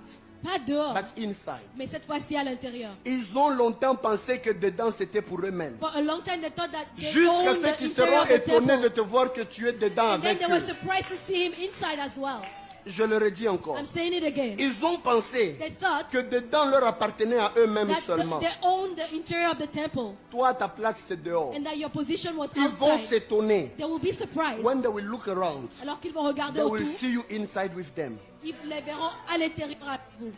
Pas dehors, but inside. mais cette fois-ci à l'intérieur. Ils ont longtemps pensé que dedans c'était pour eux-mêmes. For a long time they thought that they Jusqu'à owned ce the qu'ils interior seront of the étonnés de temple. te voir que tu es dedans And then avec they were eux. surprised to see him inside as well. Je le redis encore. I'm saying it again. Ils ont pensé They thought que dedans leur appartenait à eux-mêmes that seulement. they owned the interior of the temple Toi, ta place c'est dehors. and that your position was Ils vont outside. s'étonner. They will be surprised. When they will look around, Alors qu'ils vont regarder they will autour, see you inside with them. ils les verront à l'intérieur avec vous.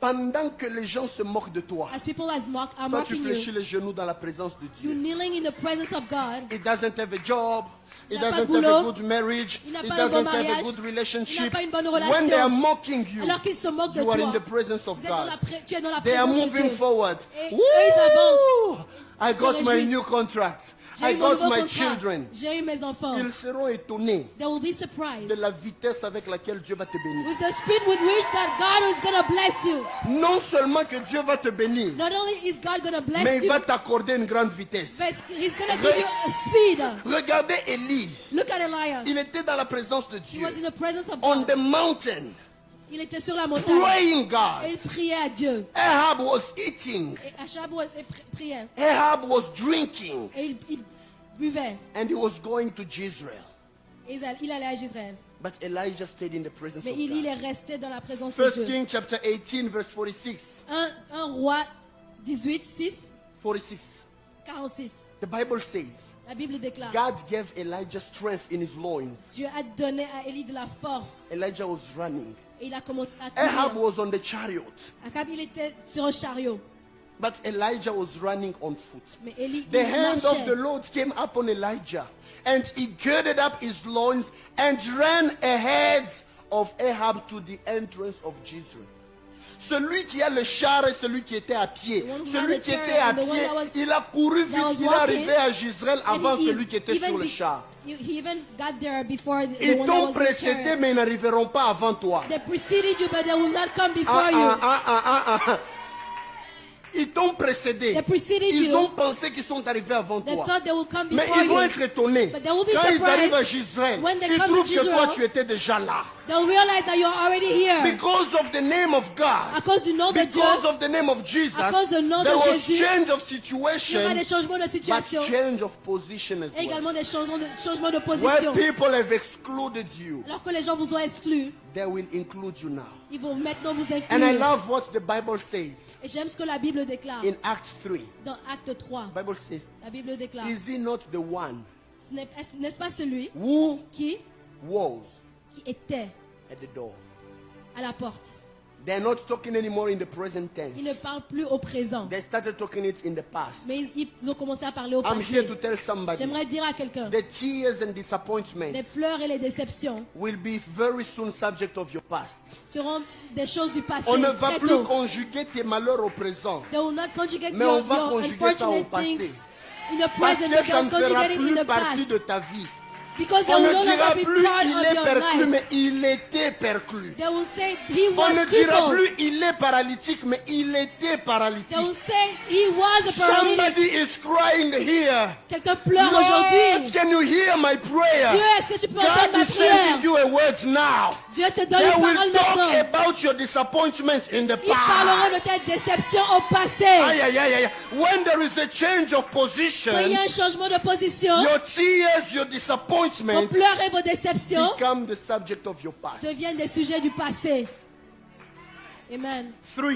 Pendant que les gens se moquent de toi, As people are toi tu mocking fléchis you, les genoux dans la présence de you Dieu. kneeling in the presence of God. He doesn't have a job. He Il n'a pas doesn't de have a boulot. good marriage. Il n'a He pas un bon doesn't have a mariage. good Il relationship. n'a pas une bonne When they relation. are mocking you, Alors qu'ils se moquent de you are in toi, the presence of vous êtes dans God. tu es dans la They are présence de moving Dieu. forward. Et Woo! eux, ils avancent. I Ils se got my réjouissent. new contract. J'ai I eu mon got nouveau my contrat. children. J'ai eu mes enfants. Ils seront étonnés They will be surprised de la vitesse avec laquelle Dieu va te bénir. with the speed with which that God is going to bless you. Non seulement que Dieu va te bénir, Not only is God going to bless mais il you, va t'accorder une grande vitesse. but He's going to give you a speed. Regardez Élie. Look at Elijah. Il était dans la présence de He Dieu. was in the presence of On God. the mountain, Il était sur la montagne. praying Et God. il priait à Dieu. Ahab was eating. Et Achab priait. Ahab was drinking. Et il buvait. And he was going to Jezreel. Et il allait à Israël. But Elijah stayed in the presence Mais of il est God. resté dans la présence de First Dieu. King chapter 18 verse 46. 1 Roi 18, 6, 46. 46. The Bible says, La Bible déclare, God gave Elijah strength in his loins. Dieu a donné à Élie de la force. Elijah was running. Et il a commencé à Ahab courir. was on the chariot. Akab, il était sur un chariot. But Elijah was running on foot. Mais Élie, The il hand of marchait. the Lord came upon Elijah, and he girded up his loins and ran ahead of Ahab to the entrance of Jezreel. Celui qui a le char et celui qui était à pied. The one who Celui had the qui chariot était à and the one pied, that was- il a couru that was vite, il est walking. arrivé à Jezreel And avant he- celui qui était even sur le be- char. He even got there before the Ils one that t'ont was in the précédé, chariot. mais ils n'arriveront pas avant toi. They preceded you, but they will not come before you. Ils t'ont précédé. They preceded Ils you. ont pensé qu'ils sont arrivés avant They toi. thought they will come Mais before ils vont you. être étonnés. But they will be Quand ils surprised arrivent à Jezreel, when they ils come to trouvent que toi Jezreel. tu étais déjà là. They'll realize that you're already here. Because of the name of God. À cause du nom de Dieu, Because of the name of Jesus. À cause du nom de There was Jésus, change of il y situation. aura des changements de But situation. change of position as Et également well. des changements de Where position. people have excluded you, Alors que les gens vous ont exclus, they will include you now. ils vont maintenant vous And I inclure. love what the Bible says Et j'aime ce que la Bible déclare. in Acts 3. Dans Acte 3, The Bible says, la Bible déclare, is he not the one n'est-ce pas celui who qui was était at the door? à la porte? They're not talking anymore in the present tense. Il ne parle plus au présent, They started talking it in the past. mais ils ont commencé à parler au I'm here passé. to tell somebody J'aimerais dire à quelqu'un, the tears and disappointments les pleurs et les déceptions will be very soon subject of your past. seront des choses du passé On ne va très plus tôt. conjuguer tes malheurs au présent. They will not conjugate Mais your, on va your conjuguer ça au unfortunate passé. things in the Parce present, que but ça they'll ne fera conjugate it in plus the partie past. de ta vie. Because they On will ne no dira longer be plus part il of est your perclus, life. mais il était perclus. They will say he On was ne dira crippled. plus il est paralytique, mais il était They will paralytique. say he was a paralytic. Somebody is crying here. Quelqu'un pleure Lord, aujourd'hui. can you hear my prayer? Dieu, est-ce que tu peux entendre God ma is sending prière? you a word now. Dieu Dieu te donne They une will parole talk maintenant. about your disappointment in the Ils parleront de past. tes déceptions au passé. Ay, ay, ay, ay. When there is a change of Quand il position, y a un changement de position, your tears, your vos disappointment pleurs et vos déceptions become the subject of your past. deviennent des sujets du passé. Amen. 3.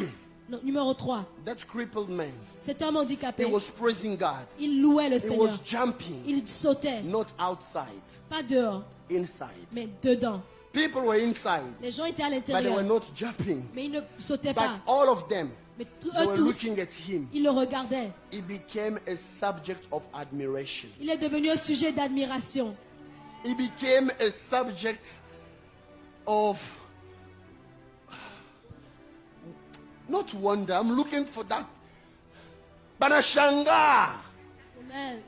Non, numéro 3. That crippled man, Cet homme handicapé, he was praising God. il louait le He Seigneur. was jumping, Il sautait, not outside, pas dehors, inside. mais dedans. People were inside, Les gens étaient à but they were l'intérieur, not jumping. mais ils ne sautaient But pas. all of them, Mais they were eux tous, looking at him. ils le regardaient. He became a subject of admiration. Il est devenu un sujet d'admiration. He became a subject of not wonder. I'm looking for that. Banashanga. Amen.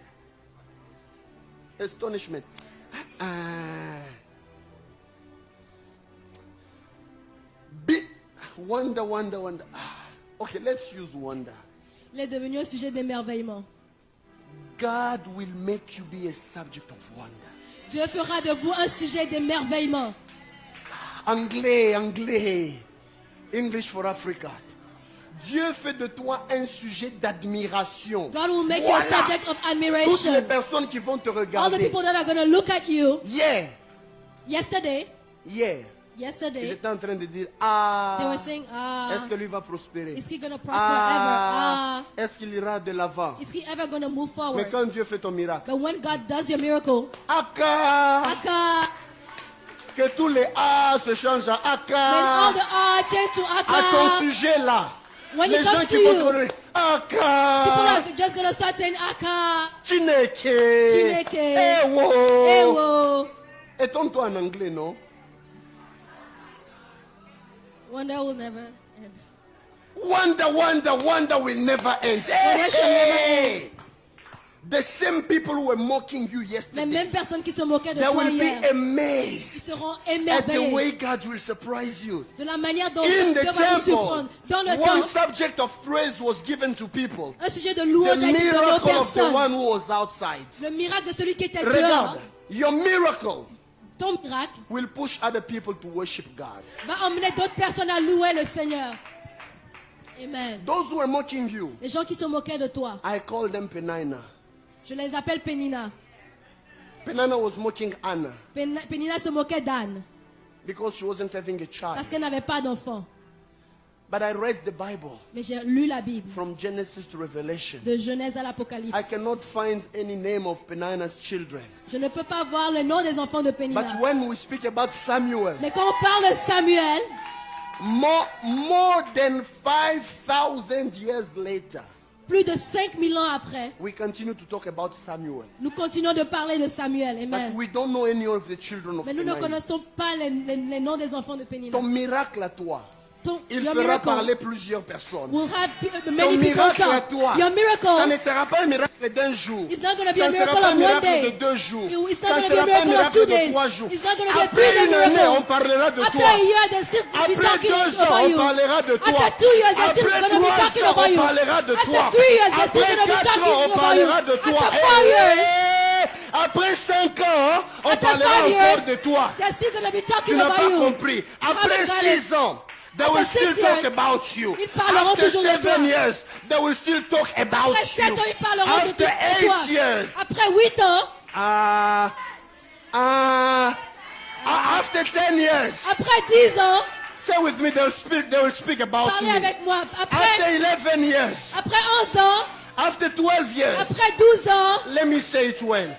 Astonishment. Wonder, wonder, wonder. Okay, let's use wonder. Il est devenu un sujet d'émerveillement. God will make you be a subject of wonder. Dieu fera de vous un sujet d'émerveillement. Anglais, anglais. English for Africa. Dieu fait de toi un sujet d'admiration. God will make you a Voilà. subject of Toutes les admiration. personnes qui vont te All the regarder. people that are going to look at you. Yeah, Yesterday, yeah. Ils yesterday, étaient en train de dire, they were ah, saying, est-ce que lui va prospérer? is he going to prosper ever? Ah, est-ce qu'il ira de l'avant? Is he ever going to move Mais forward? quand Dieu fait ton miracle, But when God does your miracle, Aka, Aka, que tous les A se changent en when all Aka, the change to à ton Aka, sujet là. when Les it gens comes qui to vont you, te regarder, people Aka, are just going to start saying Aka, Chineke, Chineke, Ewo. Ewo. Étonne-toi en anglais, non? Wonder will never end. Wonder, wonder, wonder will never end. Wonder shall never Hey! The same people who were mocking you Les yesterday, mêmes personnes qui se moquaient de they toi will be hier, ils amazed seront at the émerveillés way God will surprise you. de la manière dont In Dieu the va vous surprendre. temple, Dans le one temple, subject of praise was given to people. un sujet de louange The a été donné aux miracle of the personnes. one who was outside. Le miracle de celui qui était dehors, Regarde, your miracle ton miracle, will push other people to worship God. va emmener d'autres personnes à louer le Seigneur. Amen. Those who are mocking you, Les gens qui se moquaient de toi, I call them Penina. je les appelle Pénina. Penina was mocking Anna Pénina se moquait d'Anne because she wasn't having a child. parce qu'elle n'avait pas d'enfant. But I read the Bible Mais j'ai lu la Bible, from Genesis to Revelation. de Genèse à l'Apocalypse. I cannot find any name of Penina's children. Je ne peux pas voir le nom des enfants de Pénina. But when we speak about Samuel, Mais quand on parle de Samuel, more than 5,000 years later, plus de 5000 ans après, we continue to talk about Samuel. nous continuons de parler de Samuel. But Amen. we don't know any of the children of Mais nous ne Penina. connaissons pas les noms des enfants de Pénina. Ton miracle à toi, il Your fera miracle parler plusieurs personnes. will have Ton many people miracle à talk. toi, Your ça miracle ne sera pas un miracle d'un jour. is not going to be Ça a ne sera miracle pas un of one miracle day. de 2 jours. It's Ça not ne going to be a sera pas un miracle of miracle 2 de days. 3 jours. It's not going to be a Après 3-day une année, on miracle. parlera de After toi. a year, they'll still be Après talking 2 ans, about on you. parlera de toi. After 2 years, they're still Après going to be 3 talking ans, about on you. parlera de After toi. 3 years, they're still Après going to be 4 ans, talking on about you. parlera de toi. After 4 years, Après 5 ans, on after parlera 5 encore years, de toi. they're still going to be Tu talking n'as about pas you. compris. You Après haven't got it. 6 ans, they After will still 6 talk years, about you. ils parleront After toujours de toi. 7 years, they will still talk about Après 7 you. ans, ils parleront de After toi. 8 years, Après 8 ans, after 10 years, après 10 ans, say with me, they will speak about parlez me. avec moi. After Après 11 years, 11 ans, after 12 years, après 12 ans, let me say it well.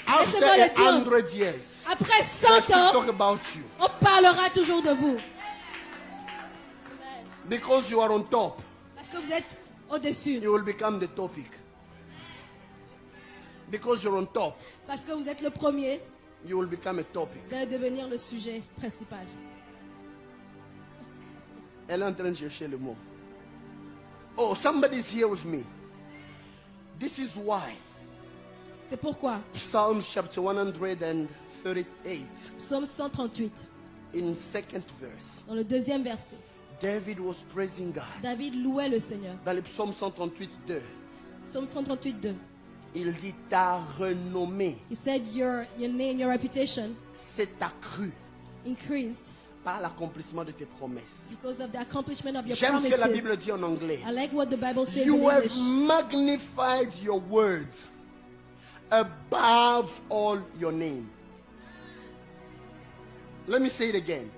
After Laissez-moi le dire. 100 years, après they 100 still ans, talk about you. on parlera toujours de vous. Because you are on top, Parce que vous êtes au-dessus. you will become the topic. Because you're on top, Parce que vous êtes le premier, you will become a topic. vous allez devenir le sujet principal. Elle est en train de chercher le mot. Oh, somebody's here with me. This is why C'est pourquoi, Psalms chapter 138, Psaume 138, in 2nd verse, dans le 2e verset, David was praising God. David louait le Seigneur. Dans le psaume 138, 2, Psaume 138, 2. il dit ta renommée He said, your name, your reputation s'est accrue increased par l'accomplissement de tes promesses. Because of the accomplishment of your J'aime ce que la promises. Bible dit en anglais. I like what the Bible says You in have English. magnified your words above all your name. Let me say it again.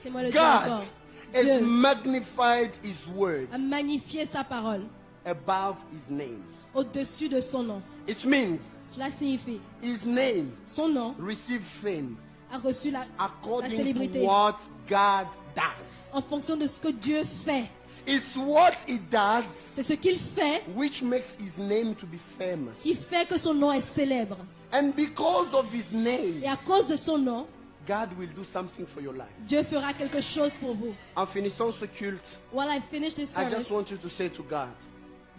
C'est-moi le dire God encore. has Dieu magnified his word a magnifié sa parole above his name. au-dessus de son nom. It means Cela signifie, his name son nom receive fame a reçu la according célébrité to what God does. en fonction de ce que Dieu fait. It's what he does C'est ce qu'il fait which makes his name to be famous. qui fait que son nom est célèbre. And because of his name, Et à cause de son nom, God will do something for your life. Dieu fera quelque chose pour vous. En finissant ce culte, While I finish this I service, just want you to say to God,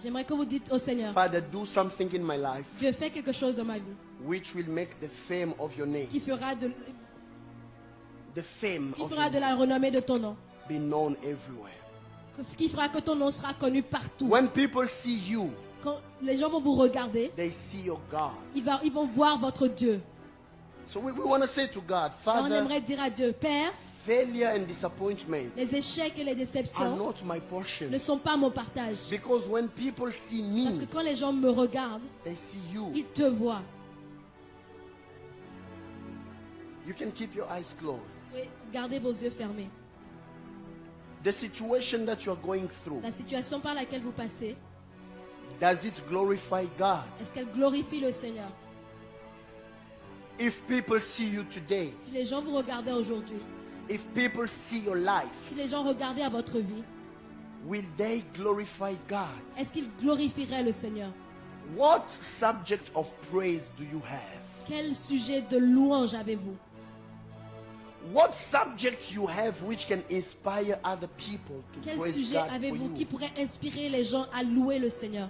j'aimerais que vous dites au Seigneur, Father, do something in my life Dieu fait quelque chose dans ma vie which will make the fame of your name, qui fera de the la renommée de ton nom, be known everywhere. qui fera que ton nom sera connu partout. When people see you, Quand les gens vont vous regarder, they see your God. ils vont voir votre Dieu. So we want to say to God, Alors, on Father, aimerait dire à Dieu, Père, failure and disappointment les échecs et les are déceptions not my portion. ne sont pas mon partage. Because when people see me, Parce que quand les gens me regardent, they see you. ils te voient. You can keep your eyes closed. Oui, gardez vos yeux fermés. The situation that you are going through, La situation par laquelle vous passez, does it glorify God? est-ce qu'elle glorifie le Seigneur? If people see you today, Si les gens vous regardaient aujourd'hui, if people see your life, si les gens regardaient à votre vie, will they glorify God? est-ce qu'ils glorifieraient le Seigneur? What subject of praise do you have? Quel sujet de louange avez-vous? What subject you have which can inspire other people to Quel praise sujet God for avez-vous qui you? pourrait inspirer les gens à louer le Seigneur?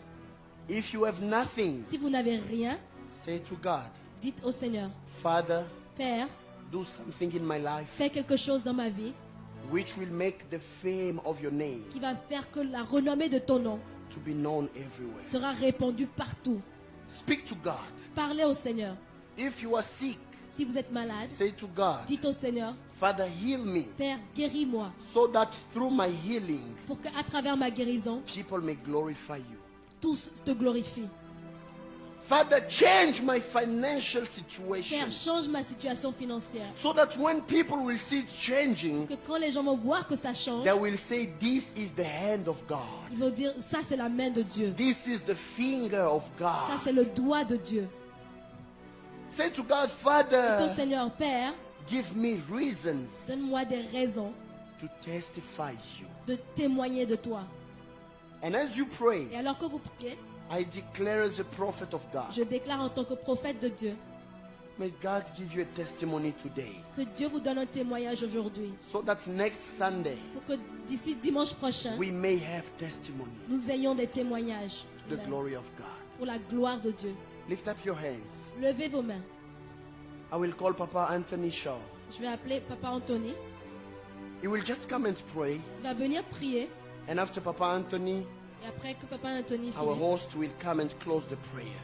If you have nothing, Si vous n'avez rien, say to God, dites au Seigneur, Father, Père, do something in my life fais quelque chose dans ma vie which will make the fame of your name qui va faire que la renommée de ton nom to be known everywhere. sera répandue partout. Speak to God. Parlez au Seigneur. If you are sick, Si vous êtes malade, say to God, dites au Seigneur, Father, heal me Père, guéris-moi, so that through my healing, pour qu'à travers ma guérison, people may glorify you. tous te glorifient. Father, change my financial situation Père, change ma situation financière. so that when people will see it changing, Que quand les gens vont voir que ça change, they will say, this is the hand of God. ils vont dire, ça c'est la main de Dieu. This is the finger of Ça God. c'est le doigt de Dieu. Say to God, Dites au Father, Seigneur, Père, give me reasons donne-moi des raisons to testify you. de témoigner de toi. And as you pray, Et alors que vous priez, I declare as a prophet of God, je déclare en tant que prophète de Dieu, may God give you a testimony today, que Dieu vous donne un témoignage aujourd'hui. so that next Sunday Pour que d'ici dimanche prochain, we may have testimony nous ayons des témoignages to the glory of God. pour la gloire de Dieu. Lift up your hands. Levez vos mains. I will call Papa Anthony Shaw. Je vais appeler Papa Anthony. He will just come and pray, Il va venir prier. and after Papa Anthony, Et après que Papa Anthony our finisse, host will come and close the prayer.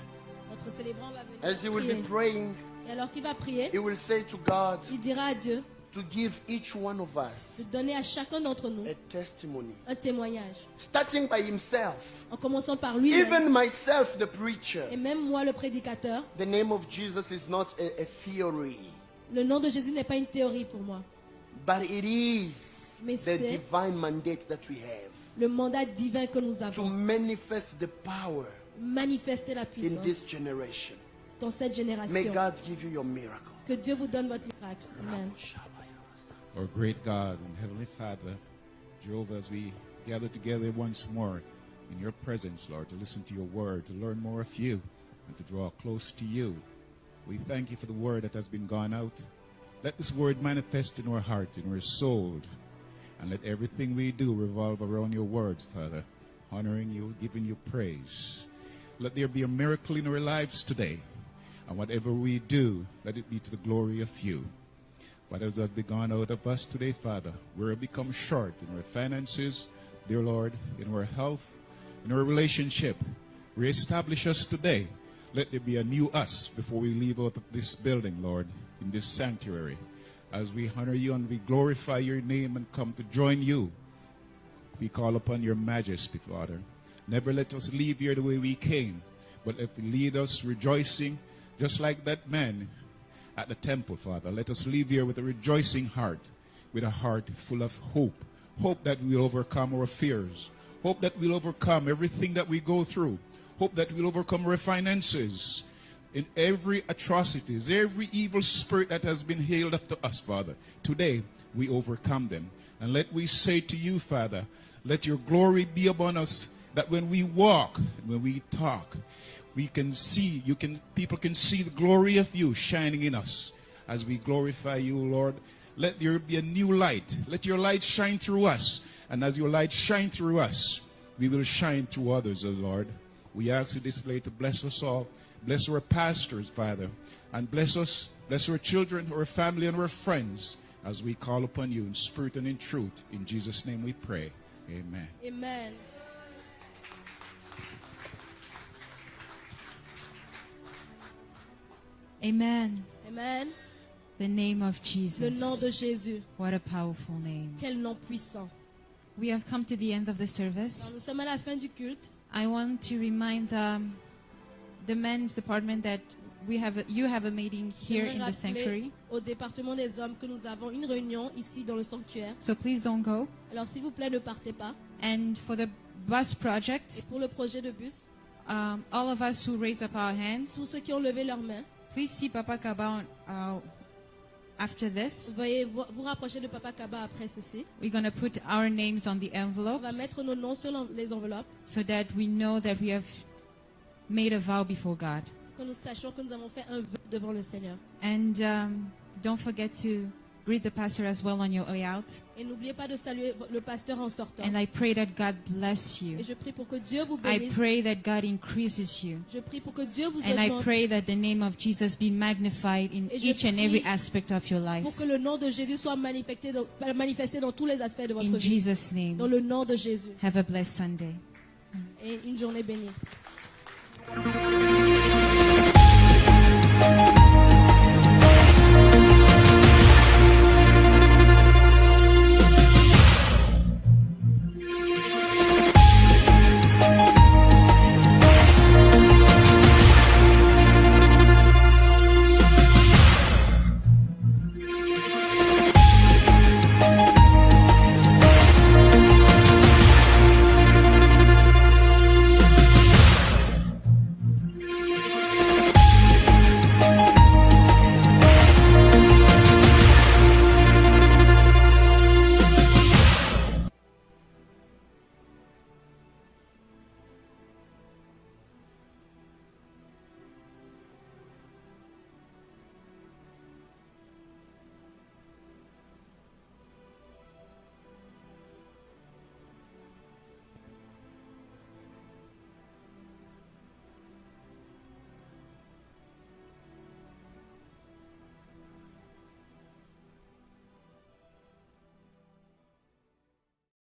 notre célébrant va venir As he will prier. be praying, Et alors qu'il va prier, he will say to God il dira à Dieu to give each one of us de donner à chacun d'entre nous a testimony, un témoignage. starting by himself. En commençant par lui-même. Even myself, the preacher, Et même moi, le prédicateur, the name of Jesus is not a theory, le nom de Jésus n'est pas une théorie pour moi. but it is Mais the c'est divine mandate that we have le mandat divin que nous to avons. manifest the power Manifester la in puissance this generation. dans cette May génération. God give you your miracle. Que Dieu vous donne votre miracle. Amen. Our great God and Heavenly Father, Jehovah, as we gather together once more in your presence, Lord, to listen to your word, to learn more of you, and to draw close to you, we thank you for the word that has been gone out. Let this word manifest in our heart, in our soul, and let everything we do revolve around your words, Father, honoring you, giving you praise. Let there be a miracle in our lives today, and whatever we do, let it be to the glory of you. What has been gone out of us today, Father, where we become short in our finances, dear Lord, in our health, in our relationship, reestablish us today. Let there be a new us before we leave out of this building, Lord, in this sanctuary. as we honor you and we glorify your name and come to join you, we call upon your majesty, Father. Never let us leave here the way we came, but if you lead us rejoicing, just like that man at the temple, Father. Let us leave here with a rejoicing heart, with a heart full of hope. Hope that we'll overcome our fears. Hope that we'll overcome everything that we go through. Hope that we'll overcome our finances. In every atrocities, every evil spirit that has been hailed up to us, Father. Today, we overcome them. And let we say to you, Father, let your glory be upon us, that when we walk, when we talk, we can see, people can see the glory of you shining in us. As we glorify you, Lord, let there be a new light. Let your light shine through us. And as your light shine through us, we will shine through others, O Lord. We ask you this day to bless us all. Bless our pastors, Father. And bless us, bless our children, our family, and our friends as we call upon you in spirit and in truth. In Jesus' name we pray. Amen. Amen. Amen. Amen. The name of Jesus. Le nom de Jésus. What a powerful name. Quel nom puissant. We have come to the end of the Alors, service. nous sommes à la fin du culte. I want to remind the men's department that you have a meeting here in the J'aimerais sanctuary. rappeler au département des hommes que nous avons une réunion ici dans le sanctuaire. So please don't go. Alors s'il vous plaît, ne partez pas. And for the bus Et project, pour le projet de bus, all of us who raised up our hands, tous ceux qui ont levé leurs mains, please see Papa Kaba after this. veuillez vous rapprocher de Papa Kaba après ceci. We're going to put our names on the On envelope va mettre nos noms sur les enveloppes, so that we know that we have made a vow before God. que nous sachions que nous avons fait un vœu devant le Seigneur. And don't forget to greet the pastor as well on your way out. Et n'oubliez pas de saluer le pasteur en sortant. And I pray that God bless you. Et je prie pour que Dieu vous I bénisse. pray that God increases you. Je prie pour que Dieu vous And I augmente. pray that the name of Jesus be magnified in Et je each and every prie aspect of your life. pour que le nom de Jésus soit manifesté dans tous les aspects de votre In vie. Jesus' name. Dans le nom de Jésus. Have a blessed Sunday. Et une journée bénie.